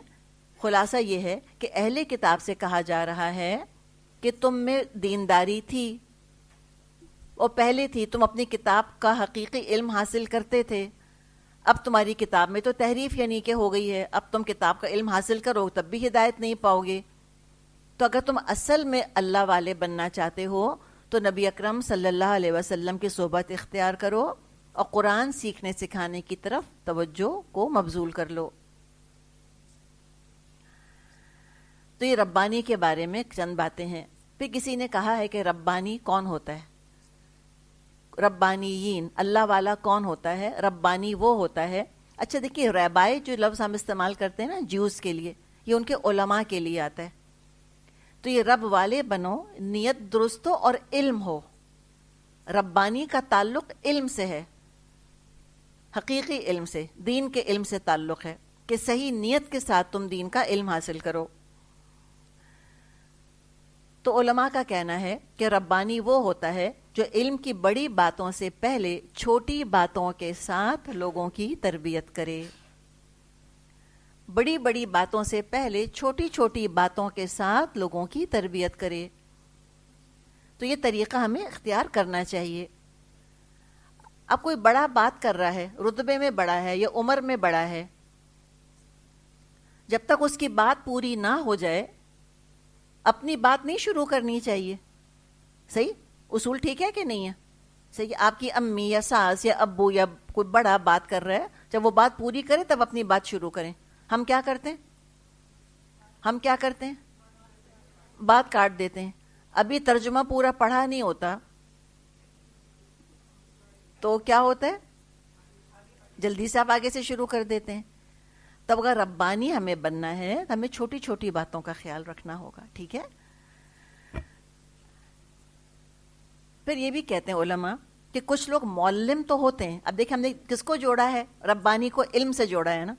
خلاصہ یہ ہے کہ اہل کتاب سے کہا جا رہا ہے کہ تم میں دینداری تھی اور پہلے تھی، تم اپنی کتاب کا حقیقی علم حاصل کرتے تھے، اب تمہاری کتاب میں تو تحریف یعنی کہ ہو گئی ہے، اب تم کتاب کا علم حاصل کرو تب بھی ہدایت نہیں پاؤ گے۔ تو اگر تم اصل میں اللہ والے بننا چاہتے ہو تو نبی اکرم صلی اللہ علیہ وسلم کی صحبت اختیار کرو اور قرآن سیکھنے سکھانے کی طرف توجہ کو مبذول کر لو۔ تو یہ ربانی کے بارے میں چند باتیں ہیں۔ پھر کسی نے کہا ہے کہ ربانی کون ہوتا ہے، ربانیین، اللہ والا کون ہوتا ہے؟ ربانی وہ ہوتا ہے، اچھا دیکھیے ربائی جو لفظ ہم استعمال کرتے ہیں نا جیوز کے لیے، یہ ان کے علماء کے لیے آتا ہے۔ تو یہ رب والے بنو، نیت درست ہو اور علم ہو۔ ربانی کا تعلق علم سے ہے، حقیقی علم سے، دین کے علم سے تعلق ہے کہ صحیح نیت کے ساتھ تم دین کا علم حاصل کرو۔ تو علماء کا کہنا ہے کہ ربانی وہ ہوتا ہے جو علم کی بڑی باتوں سے پہلے چھوٹی باتوں کے ساتھ لوگوں کی تربیت کرے، بڑی بڑی باتوں سے پہلے چھوٹی چھوٹی باتوں کے ساتھ لوگوں کی تربیت کرے۔ تو یہ طریقہ ہمیں اختیار کرنا چاہیے۔ اب کوئی بڑا بات کر رہا ہے، رتبے میں بڑا ہے یا عمر میں بڑا ہے، جب تک اس کی بات پوری نہ ہو جائے اپنی بات نہیں شروع کرنی چاہیے۔ صحیح اصول ٹھیک ہے کہ نہیں ہے؟ صحیح، آپ کی امی یا ساس یا ابو یا کوئی بڑا بات کر رہا ہے، جب وہ بات پوری کرے تب اپنی بات شروع کریں۔ ہم کیا کرتے ہیں؟ ہم کیا کرتے ہیں؟ بات کاٹ دیتے ہیں۔ ابھی ترجمہ پورا پڑھا نہیں ہوتا تو کیا ہوتا ہے؟ جلدی سے آپ آگے سے شروع کر دیتے ہیں۔ تب اگر ربانی ہمیں بننا ہے ہمیں چھوٹی چھوٹی باتوں کا خیال رکھنا ہوگا، ٹھیک ہے؟ پھر یہ بھی کہتے ہیں علماء کہ کچھ لوگ معلم تو ہوتے ہیں۔ اب دیکھیں ہم نے کس کو جوڑا ہے؟ ربانی کو علم سے جوڑا ہے نا۔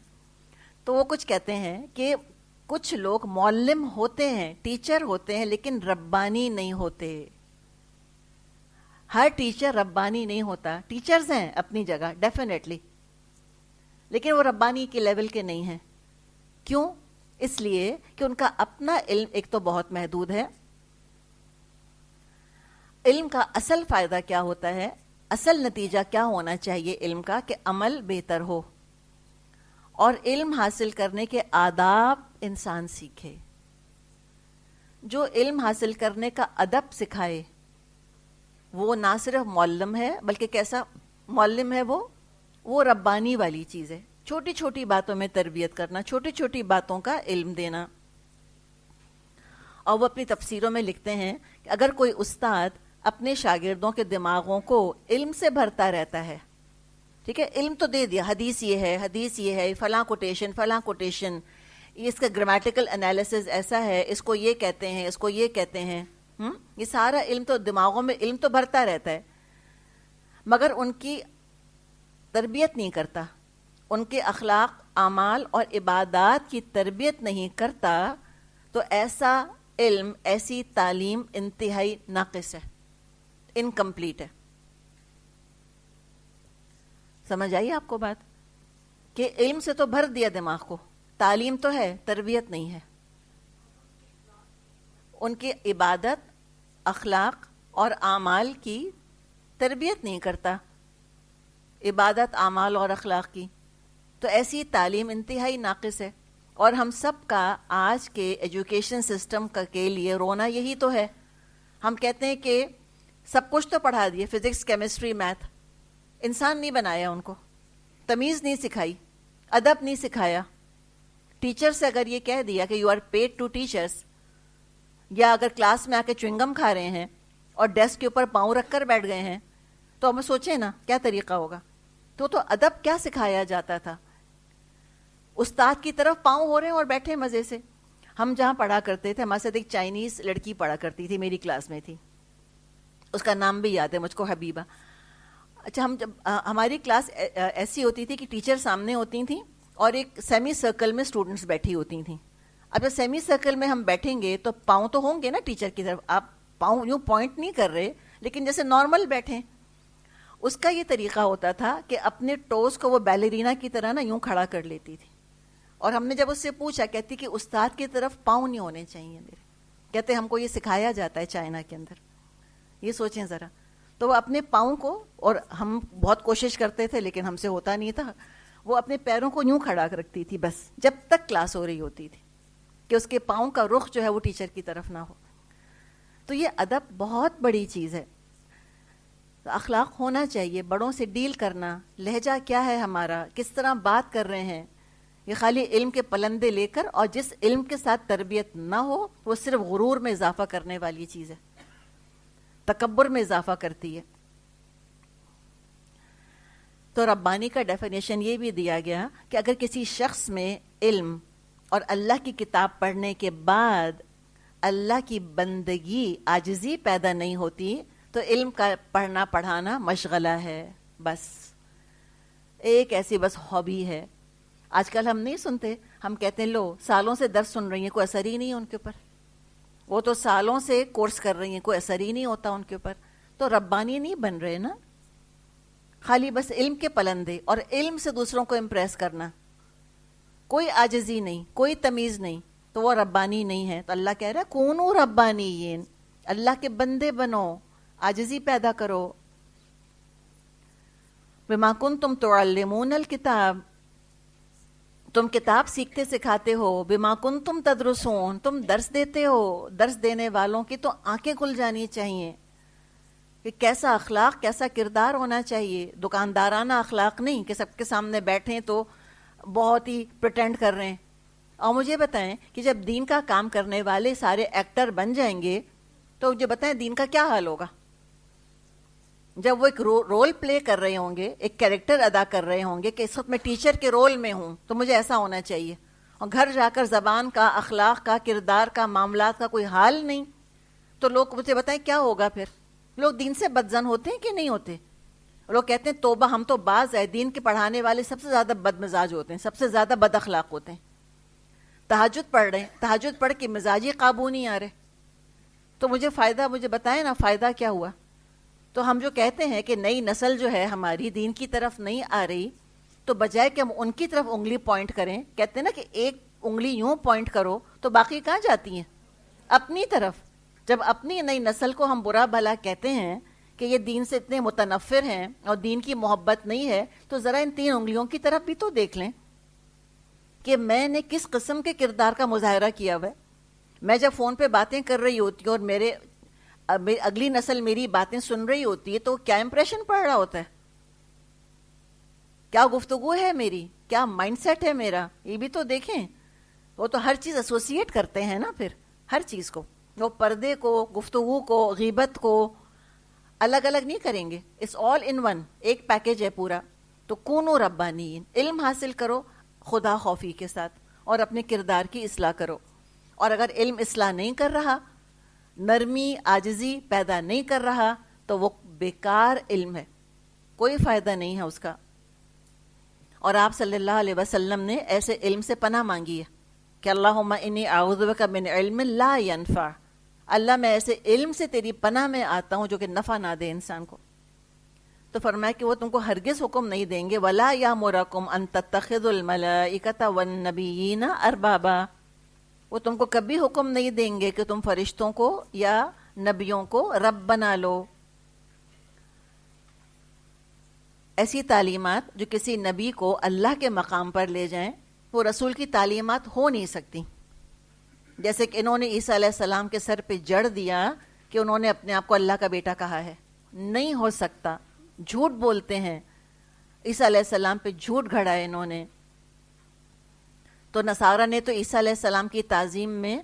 تو وہ کچھ کہتے ہیں کہ کچھ لوگ معلم ہوتے ہیں، ٹیچر ہوتے ہیں، لیکن ربانی نہیں ہوتے۔ ہر ٹیچر ربانی نہیں ہوتا۔ ٹیچرز ہیں اپنی جگہ ڈیفینیٹلی، لیکن وہ ربانی کے لیول کے نہیں ہیں۔ کیوں؟ اس لیے کہ ان کا اپنا علم ایک تو بہت محدود ہے۔ علم کا اصل فائدہ کیا ہوتا ہے؟ اصل نتیجہ کیا ہونا چاہیے علم کا؟ کہ عمل بہتر ہو اور علم حاصل کرنے کے آداب انسان سیکھے۔ جو علم حاصل کرنے کا ادب سکھائے وہ نہ صرف معلم ہے بلکہ کیسا معلم ہے وہ ربانی والی چیز ہے۔ چھوٹی چھوٹی باتوں میں تربیت کرنا، چھوٹی چھوٹی باتوں کا علم دینا۔ اور وہ اپنی تفسیروں میں لکھتے ہیں کہ اگر کوئی استاد اپنے شاگردوں کے دماغوں کو علم سے بھرتا رہتا ہے، ٹھیک ہے، علم تو دے دیا، حدیث یہ ہے، فلاں کوٹیشن، اس کا گرامیٹیکل انالیسز ایسا ہے، اس کو یہ کہتے ہیں، یہ سارا علم تو دماغوں میں علم تو بھرتا رہتا ہے، مگر ان کی تربیت نہیں کرتا، ان کے اخلاق، اعمال اور عبادات کی تربیت نہیں کرتا، تو ایسا علم، ایسی تعلیم انتہائی ناقص ہے، انکمپلیٹ ہے۔ سمجھ آئی آپ کو بات؟ کہ علم سے تو بھر دیا دماغ کو، تعلیم تو ہے، تربیت نہیں ہے، ان کی عبادت، اخلاق اور اعمال کی تربیت نہیں کرتا، عبادت، اعمال اور اخلاق کی، تو ایسی تعلیم انتہائی ناقص ہے۔ اور ہم سب کا آج کے ایجوکیشن سسٹم کے لیے رونا یہی تو ہے۔ ہم کہتے ہیں کہ سب کچھ تو پڑھا دیے، فزکس، کیمسٹری، میتھ، انسان نہیں بنایا، ان کو تمیز نہیں سکھائی، ادب نہیں سکھایا۔ ٹیچر سے اگر یہ کہہ دیا کہ you are paid to teachers, یا اگر کلاس میں آ کے چوئنگم کھا رہے ہیں اور ڈیسک کے اوپر پاؤں رکھ کر بیٹھ گئے ہیں، تو ہمیں سوچیں نا کیا طریقہ ہوگا۔ تو ادب کیا سکھایا جاتا تھا؟ استاد کی طرف پاؤں ہو رہے ہیں اور بیٹھے مزے سے۔ ہم جہاں پڑھا کرتے تھے، ہمارے ساتھ ایک چائنیز لڑکی پڑھا کرتی تھی، میری کلاس میں تھی، اس کا نام بھی یاد ہے مجھ کو، حبیبہ۔ اچھا، ہماری کلاس ایسی ہوتی تھی کہ ٹیچر سامنے ہوتی تھیں اور ایک سیمی سرکل میں اسٹوڈنٹس بیٹھی ہوتی تھیں۔ اب جب سیمی سرکل میں ہم بیٹھیں گے تو پاؤں تو ہوں گے نا ٹیچر کی طرف، آپ پاؤں یوں پوائنٹ نہیں کر رہے، لیکن جیسے نارمل بیٹھیں۔ اس کا یہ طریقہ ہوتا تھا کہ اپنے ٹوز کو وہ بیلرینا کی طرح نا یوں کھڑا کر لیتی تھی، اور ہم نے جب اس سے پوچھا، کہتی کہ استاد کی طرف پاؤں نہیں ہونے چاہیے میرے، کہتے ہم کو یہ سکھایا جاتا ہے چائنا کے اندر۔ یہ سوچیں ذرا، تو وہ اپنے پاؤں کو، اور ہم بہت کوشش کرتے تھے لیکن ہم سے ہوتا نہیں تھا، وہ اپنے پیروں کو یوں کھڑا رکھتی تھی بس جب تک کلاس ہو رہی ہوتی تھی، کہ اس کے پاؤں کا رخ جو ہے وہ ٹیچر کی طرف نہ ہو۔ تو یہ ادب بہت بڑی چیز ہے، اخلاق ہونا چاہیے، بڑوں سے ڈیل کرنا، لہجہ کیا ہے ہمارا، کس طرح بات کر رہے ہیں۔ یہ خالی علم کے پلندے لے کر، اور جس علم کے ساتھ تربیت نہ ہو وہ صرف غرور میں اضافہ کرنے والی چیز ہے، تکبر میں اضافہ کرتی ہے۔ تو ربانی کا ڈیفینیشن یہ بھی دیا گیا کہ اگر کسی شخص میں علم اور اللہ کی کتاب پڑھنے کے بعد اللہ کی بندگی، عاجزی پیدا نہیں ہوتی، تو علم کا پڑھنا پڑھانا مشغلہ ہے، بس ایک ایسی بس ہابی ہے۔ آج کل ہم نہیں سنتے، ہم کہتے ہیں لو سالوں سے درس سن رہی ہیں، کوئی اثر ہی نہیں ہے ان کے اوپر، وہ تو سالوں سے کورس کر رہی ہیں، کوئی اثر ہی نہیں ہوتا ان کے اوپر، تو ربانی نہیں بن رہے نا، خالی بس علم کے پلندے، اور علم سے دوسروں کو امپریس کرنا، کوئی عاجزی نہیں، کوئی تمیز نہیں، تو وہ ربانی نہیں ہے۔ تو اللہ کہہ رہا ہے کونوا ربانیین، اللہ کے بندے بنو، عاجزی پیدا کرو۔ بما کنتم تعلمون الکتاب، تم کتاب سیکھتے سکھاتے ہو، بما کنتم تدرسون، تم درس دیتے ہو، درس دینے والوں کی تو آنکھیں کھل جانی چاہیے کہ کیسا اخلاق، کیسا کردار ہونا چاہیے، دکاندارانہ اخلاق نہیں کہ سب کے سامنے بیٹھیں تو بہت ہی پریٹینڈ کر رہے ہیں۔ اور مجھے بتائیں کہ جب دین کا کام کرنے والے سارے ایکٹر بن جائیں گے تو مجھے بتائیں دین کا کیا حال ہوگا؟ جب وہ ایک رول پلے کر رہے ہوں گے، ایک کیریکٹر ادا کر رہے ہوں گے کہ اس وقت میں ٹیچر کے رول میں ہوں تو مجھے ایسا ہونا چاہیے، اور گھر جا کر زبان کا، اخلاق کا، کردار کا، معاملات کا کوئی حال نہیں، تو لوگ مجھے بتائیں کیا ہوگا پھر؟ لوگ دین سے بدزن ہوتے ہیں کہ نہیں ہوتے؟ لوگ کہتے ہیں توبہ، ہم تو باز ہے، دین کے پڑھانے والے سب سے زیادہ بد مزاج ہوتے ہیں، سب سے زیادہ بد اخلاق ہوتے ہیں۔ تہجد پڑھ رہے ہیں، تہجد پڑھ کے مزاجی قابو نہیں آ رہے، تو مجھے فائدہ، مجھے بتائیں نا فائدہ کیا ہوا؟ تو ہم جو کہتے ہیں کہ نئی نسل جو ہے ہماری دین کی طرف نہیں آ رہی، تو بجائے کہ ہم ان کی طرف انگلی پوائنٹ کریں، کہتے ہیں نا کہ ایک انگلی یوں پوائنٹ کرو تو باقی کہاں جاتی ہیں؟ اپنی طرف۔ جب اپنی نئی نسل کو ہم برا بھلا کہتے ہیں کہ یہ دین سے اتنے متنفر ہیں اور دین کی محبت نہیں ہے، تو ذرا ان 3 انگلیوں کی طرف بھی تو دیکھ لیں کہ میں نے کس قسم کے کردار کا مظاہرہ کیا ہوا ہے۔ میں جب فون پہ باتیں کر رہی ہوتی ہوں اور اگلی نسل میری باتیں سن رہی ہوتی ہے تو کیا امپریشن پڑ رہا ہوتا ہے، کیا گفتگو ہے میری، کیا مائنڈ سیٹ ہے میرا، یہ بھی تو دیکھیں۔ وہ تو ہر چیز ایسوسیٹ کرتے ہیں نا، پھر ہر چیز کو وہ پردے کو، گفتگو کو، غیبت کو الگ الگ نہیں کریں گے. اٹس آل ان ون، ایک پیکج ہے پورا. تو کونو ربانیین، علم حاصل کرو خدا خوفی کے ساتھ، اور اپنے کردار کی اصلاح کرو. اور اگر علم اصلاح نہیں کر رہا، نرمی عاجزی پیدا نہیں کر رہا، تو وہ بیکار علم ہے، کوئی فائدہ نہیں ہے اس کا. اور آپ صلی اللہ علیہ وسلم نے ایسے علم سے پناہ مانگی ہے کہ اللہم انی اعوذ بک من علم لا ینفع، اللہ میں ایسے علم سے تیری پناہ میں آتا ہوں جو کہ نفع نہ دے انسان کو. تو فرمایا کہ وہ تم کو ہرگز حکم نہیں دیں گے ولا یامرکم ان تتخذوا الملائکۃ والنبیین اربابا، وہ تم کو کبھی حکم نہیں دیں گے کہ تم فرشتوں کو یا نبیوں کو رب بنا لو. ایسی تعلیمات جو کسی نبی کو اللہ کے مقام پر لے جائیں وہ رسول کی تعلیمات ہو نہیں سکتی. جیسے کہ انہوں نے عیسیٰ علیہ السلام کے سر پہ جڑ دیا کہ انہوں نے اپنے آپ کو اللہ کا بیٹا کہا ہے، نہیں ہو سکتا، جھوٹ بولتے ہیں. عیسیٰ علیہ السلام پہ جھوٹ گھڑا ہے انہوں نے. تو نصارہ نے تو عیسیٰ علیہ السلام کی تعظیم میں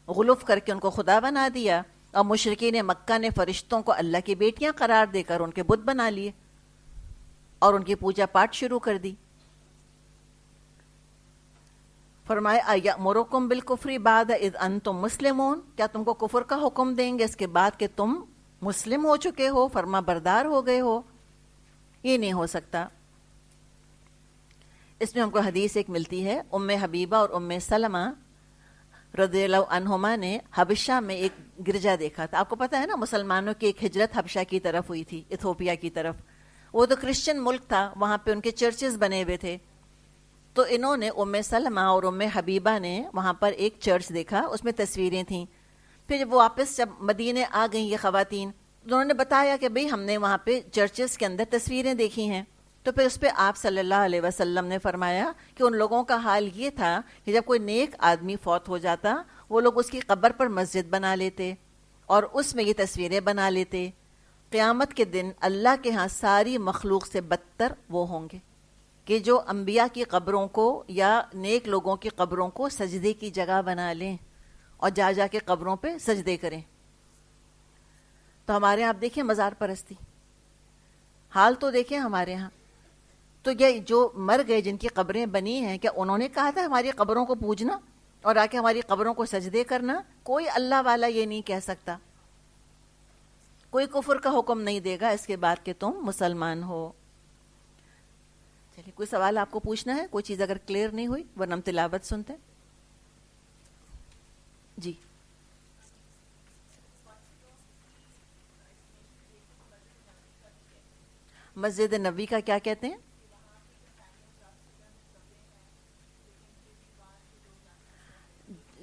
غلوف کر کے ان کو خدا بنا دیا، اور مشرکین مکہ نے فرشتوں کو اللہ کی بیٹیاں قرار دے کر ان کے بت بنا لیے اور ان کی پوجا پاٹ شروع کر دی. فرمائے ایامرکم بالکفر بعد اذ انتم مسلمون، کیا تم کو کفر کا حکم دیں گے اس کے بعد کہ تم مسلم ہو چکے ہو، فرما بردار ہو گئے ہو؟ یہ نہیں ہو سکتا. اس میں ہم کو حدیث ایک ملتی ہے، ام حبیبہ اور ام سلمہ رضی اللہ عنہما نے حبشہ میں ایک گرجا دیکھا تھا. آپ کو پتہ ہے نا مسلمانوں کی ایک ہجرت حبشہ کی طرف ہوئی تھی، ایتھوپیا کی طرف. وہ تو کرسچن ملک تھا، وہاں پہ ان کے چرچز بنے ہوئے تھے. تو انہوں نے ام سلمہ اور ام حبیبہ نے وہاں پر ایک چرچ دیکھا، اس میں تصویریں تھیں. پھر جب وہ واپس جب مدینے آ گئیں یہ خواتین، انہوں نے بتایا کہ بھئی ہم نے وہاں پہ چرچز کے اندر تصویریں دیکھی ہیں. تو پھر اس پہ آپ صلی اللہ علیہ وسلم نے فرمایا کہ ان لوگوں کا حال یہ تھا کہ جب کوئی نیک آدمی فوت ہو جاتا وہ لوگ اس کی قبر پر مسجد بنا لیتے اور اس میں یہ تصویریں بنا لیتے. قیامت کے دن اللہ کے ہاں ساری مخلوق سے بدتر وہ ہوں گے کہ جو انبیاء کی قبروں کو یا نیک لوگوں کی قبروں کو سجدے کی جگہ بنا لیں اور جا جا کے قبروں پہ سجدے کریں. تو ہمارے یہاں آپ دیکھیں مزار پرستی، حال تو دیکھیں ہمارے ہاں. تو یہ جو مر گئے جن کی قبریں بنی ہیں، کیا انہوں نے کہا تھا ہماری قبروں کو پوجنا اور آ کے ہماری قبروں کو سجدے کرنا؟ کوئی اللہ والا یہ نہیں کہہ سکتا. کوئی کفر کا حکم نہیں دے گا اس کے بعد کہ تم مسلمان ہو. چلیے کوئی سوال آپ کو پوچھنا ہے، کوئی چیز اگر کلیئر نہیں ہوئی ورنہ ہم تلاوت سنتے. جی مسجد نبوی کا کیا کہتے ہیں؟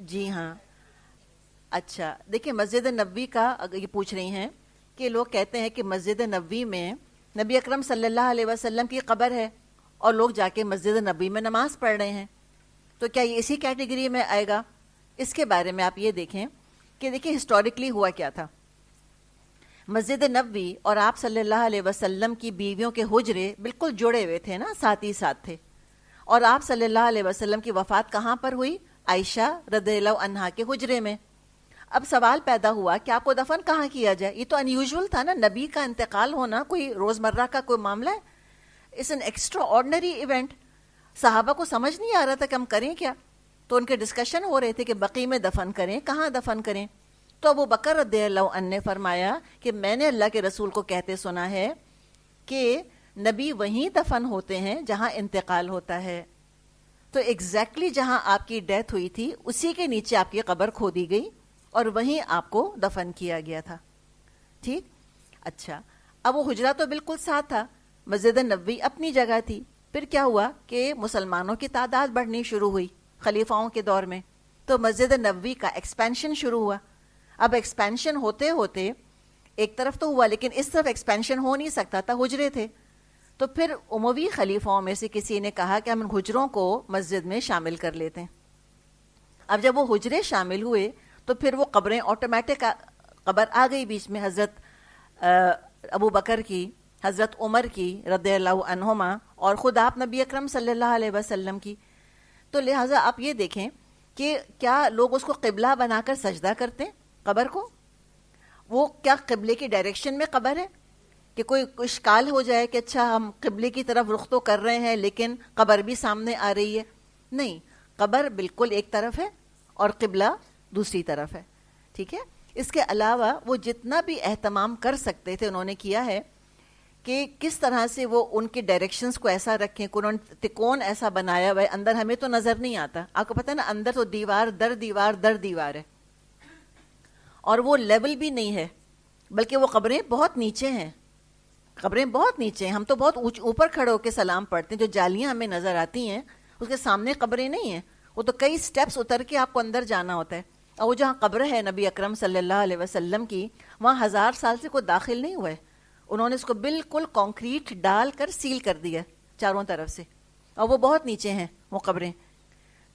جی ہاں، اچھا دیکھیں مسجد نبوی کا اگر یہ پوچھ رہی ہیں کہ لوگ کہتے ہیں کہ مسجد نبوی میں نبی اکرم صلی اللہ علیہ وسلم کی قبر ہے اور لوگ جا کے مسجد نبوی میں نماز پڑھ رہے ہیں، تو کیا یہ اسی کیٹیگری میں آئے گا؟ اس کے بارے میں آپ یہ دیکھیں کہ دیکھیں ہسٹوریکلی ہوا کیا تھا. مسجد نبوی اور آپ صلی اللہ علیہ وسلم کی بیویوں کے حجرے بالکل جڑے ہوئے تھے نا، ساتھ ہی ساتھ تھے. اور آپ صلی اللہ علیہ وسلم کی وفات کہاں پر ہوئی؟ عائشہ رضی اللہ عنہا کے حجرے میں. اب سوال پیدا ہوا کہ آپ کو دفن کہاں کیا جائے؟ یہ تو انیوژول تھا نا، نبی کا انتقال ہونا کوئی روزمرہ کا کوئی معاملہ ہے؟ It's an extraordinary event. صحابہ کو سمجھ نہیں آ رہا تھا کہ ہم کریں کیا، تو ان کے ڈسکشن ہو رہے تھے کہ بقیع میں دفن کریں، کہاں دفن کریں. تو ابو بکر رضی اللہ عنہ نے فرمایا کہ میں نے اللہ کے رسول کو کہتے سنا ہے کہ نبی وہیں دفن ہوتے ہیں جہاں انتقال ہوتا ہے. تو ایگزیکٹلی جہاں آپ کی ڈیتھ ہوئی تھی اسی کے نیچے آپ کی قبر کھودی گئی اور وہیں آپ کو دفن کیا گیا تھا. ٹھیک، اچھا اب وہ حجرہ تو بالکل ساتھ تھا، مسجد نبوی اپنی جگہ تھی. پھر کیا ہوا کہ مسلمانوں کی تعداد بڑھنی شروع ہوئی خلیفاؤں کے دور میں، تو مسجد نبوی کا ایکسپینشن شروع ہوا. اب ایکسپینشن ہوتے ہوتے ایک طرف تو ہوا، لیکن اس طرف ایکسپینشن ہو نہیں سکتا تھا، حجرے تھے. تو پھر اموی خلیفاؤں میں سے کسی نے کہا کہ ہم ان حجروں کو مسجد میں شامل کر لیتے ہیں. اب جب وہ حجرے شامل ہوئے تو پھر وہ قبریں آٹومیٹک قبر آ گئی بیچ میں، حضرت ابو بکر کی، حضرت عمر کی رضی اللہ عنہما، اور خود آپ نبی اکرم صلی اللہ علیہ وسلم کی. تو لہٰذا آپ یہ دیکھیں کہ کیا لوگ اس کو قبلہ بنا کر سجدہ کرتے ہیں؟ قبر کو؟ وہ کیا قبلے کی ڈائریکشن میں قبر ہے کہ کوئی اشکال ہو جائے کہ اچھا ہم قبلے کی طرف رخ تو کر رہے ہیں لیکن قبر بھی سامنے آ رہی ہے؟ نہیں، قبر بالکل ایک طرف ہے اور قبلہ دوسری طرف ہے. ٹھیک ہے. اس کے علاوہ وہ جتنا بھی اہتمام کر سکتے تھے انہوں نے کیا ہے کہ کس طرح سے وہ ان کی ڈائریکشنز کو ایسا رکھیں کہ انہوں نے تکون ایسا بنایا ہوا ہے. اندر ہمیں تو نظر نہیں آتا، آپ کو پتہ ہے نا، اندر تو دیوار در دیوار در دیوار ہے اور وہ لیول بھی نہیں ہے، بلکہ وہ قبریں بہت نیچے ہیں. قبریں بہت نیچے ہیں. ہم تو بہت اوپر کھڑے ہو کے سلام پڑھتے ہیں. جو جالیاں ہمیں نظر آتی ہیں اس کے سامنے قبریں نہیں ہیں، وہ تو کئی سٹیپس اتر کے آپ کو اندر جانا ہوتا ہے. اور وہ جہاں قبر ہے نبی اکرم صلی اللہ علیہ وسلم کی، وہاں 1000 سال سے کوئی داخل نہیں ہوا ہے. انہوں نے اس کو بالکل کانکریٹ ڈال کر سیل کر دیا چاروں طرف سے، اور وہ بہت نیچے ہیں وہ قبریں.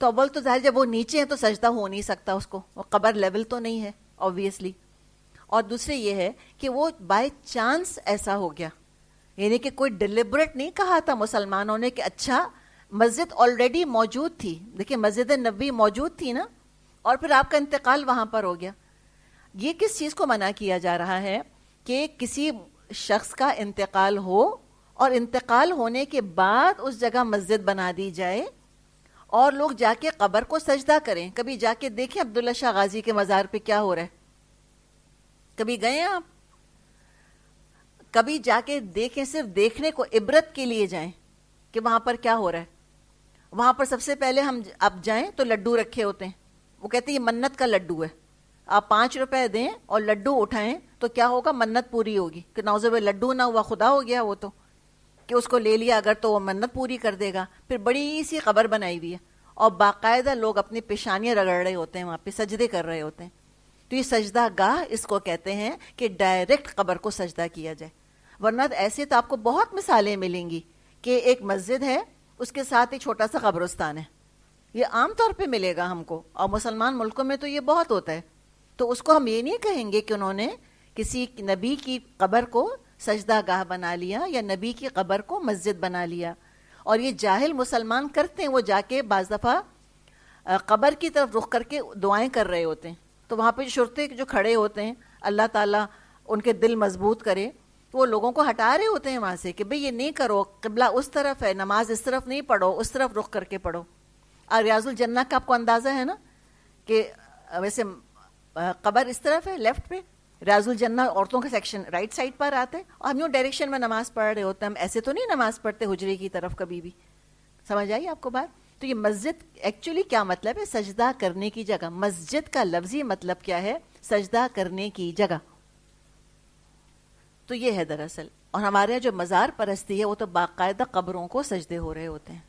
تو اول تو ظاہر جب وہ نیچے ہیں تو سجدہ ہو نہیں سکتا اس کو، وہ قبر لیول تو نہیں ہے آبویسلی. اور دوسرے یہ ہے کہ وہ بائی چانس ایسا ہو گیا، یعنی کہ کوئی ڈیلیبریٹ نہیں کہا تھا مسلمانوں نے کہ اچھا مسجد آلریڈی موجود تھی. دیکھیں مسجد نبوی موجود تھی نا، اور پھر آپ کا انتقال وہاں پر ہو گیا. یہ کس چیز کو منع کیا جا رہا ہے کہ کسی شخص کا انتقال ہو اور انتقال ہونے کے بعد اس جگہ مسجد بنا دی جائے اور لوگ جا کے قبر کو سجدہ کریں. کبھی جا کے دیکھیں عبداللہ شاہ غازی کے مزار پہ کیا ہو رہا ہے؟ کبھی گئے ہیں آپ؟ کبھی جا کے دیکھیں، صرف دیکھنے کو، عبرت کے لیے جائیں کہ وہاں پر کیا ہو رہا ہے. وہاں پر سب سے پہلے ہم اب جائیں تو لڈو رکھے ہوتے ہیں. وہ کہتے ہیں یہ منت کا لڈو ہے، آپ 5 روپے دیں اور لڈو اٹھائیں تو کیا ہوگا؟ منت پوری ہوگی. کہ نعوذ باللہ لڈو نہ ہوا خدا ہو گیا وہ تو، کہ اس کو لے لیا اگر تو وہ منت پوری کر دے گا. پھر بڑی سی قبر بنائی ہوئی ہے اور باقاعدہ لوگ اپنی پیشانیاں رگڑ رہے ہوتے ہیں، وہاں پہ سجدے کر رہے ہوتے ہیں. تو یہ سجدہ گاہ اس کو کہتے ہیں کہ ڈائریکٹ قبر کو سجدہ کیا جائے. ورنہ ایسے تو آپ کو بہت مثالیں ملیں گی کہ ایک مسجد ہے، اس کے ساتھ ایک چھوٹا سا قبرستان ہے. یہ عام طور پہ ملے گا ہم کو، اور مسلمان ملکوں میں تو یہ بہت ہوتا ہے. تو اس کو ہم یہ نہیں کہیں گے کہ انہوں نے کسی نبی کی قبر کو سجدہ گاہ بنا لیا یا نبی کی قبر کو مسجد بنا لیا. اور یہ جاہل مسلمان کرتے ہیں، وہ جا کے بعض دفعہ قبر کی طرف رخ کر کے دعائیں کر رہے ہوتے ہیں. تو وہاں پہ شرطے جو کھڑے ہوتے ہیں، اللہ تعالیٰ ان کے دل مضبوط کرے، وہ لوگوں کو ہٹا رہے ہوتے ہیں وہاں سے کہ بھئی یہ نہیں کرو، قبلہ اس طرف ہے، نماز اس طرف نہیں پڑھو، اس طرف رخ کر کے پڑھو. اور ریاض الجنہ کا آپ کو اندازہ ہے نا کہ ویسے قبر اس طرف ہے لیفٹ پہ، ریاض الجنہ عورتوں کا سیکشن رائٹ سائڈ پر آتے ہیں، اور ہم یوں ڈائریکشن میں نماز پڑھ رہے ہوتے ہیں. ہم ایسے تو نہیں نماز پڑھتے حجرے کی طرف کبھی بھی. سمجھ آئی آپ کو بات؟ تو یہ مسجد ایکچولی کیا مطلب ہے؟ سجدہ کرنے کی جگہ. مسجد کا لفظی مطلب کیا ہے؟ سجدہ کرنے کی جگہ. تو یہ ہے دراصل. اور ہمارے جو مزار پرستی ہے وہ تو باقاعدہ قبروں کو سجدے ہو رہے ہوتے ہیں.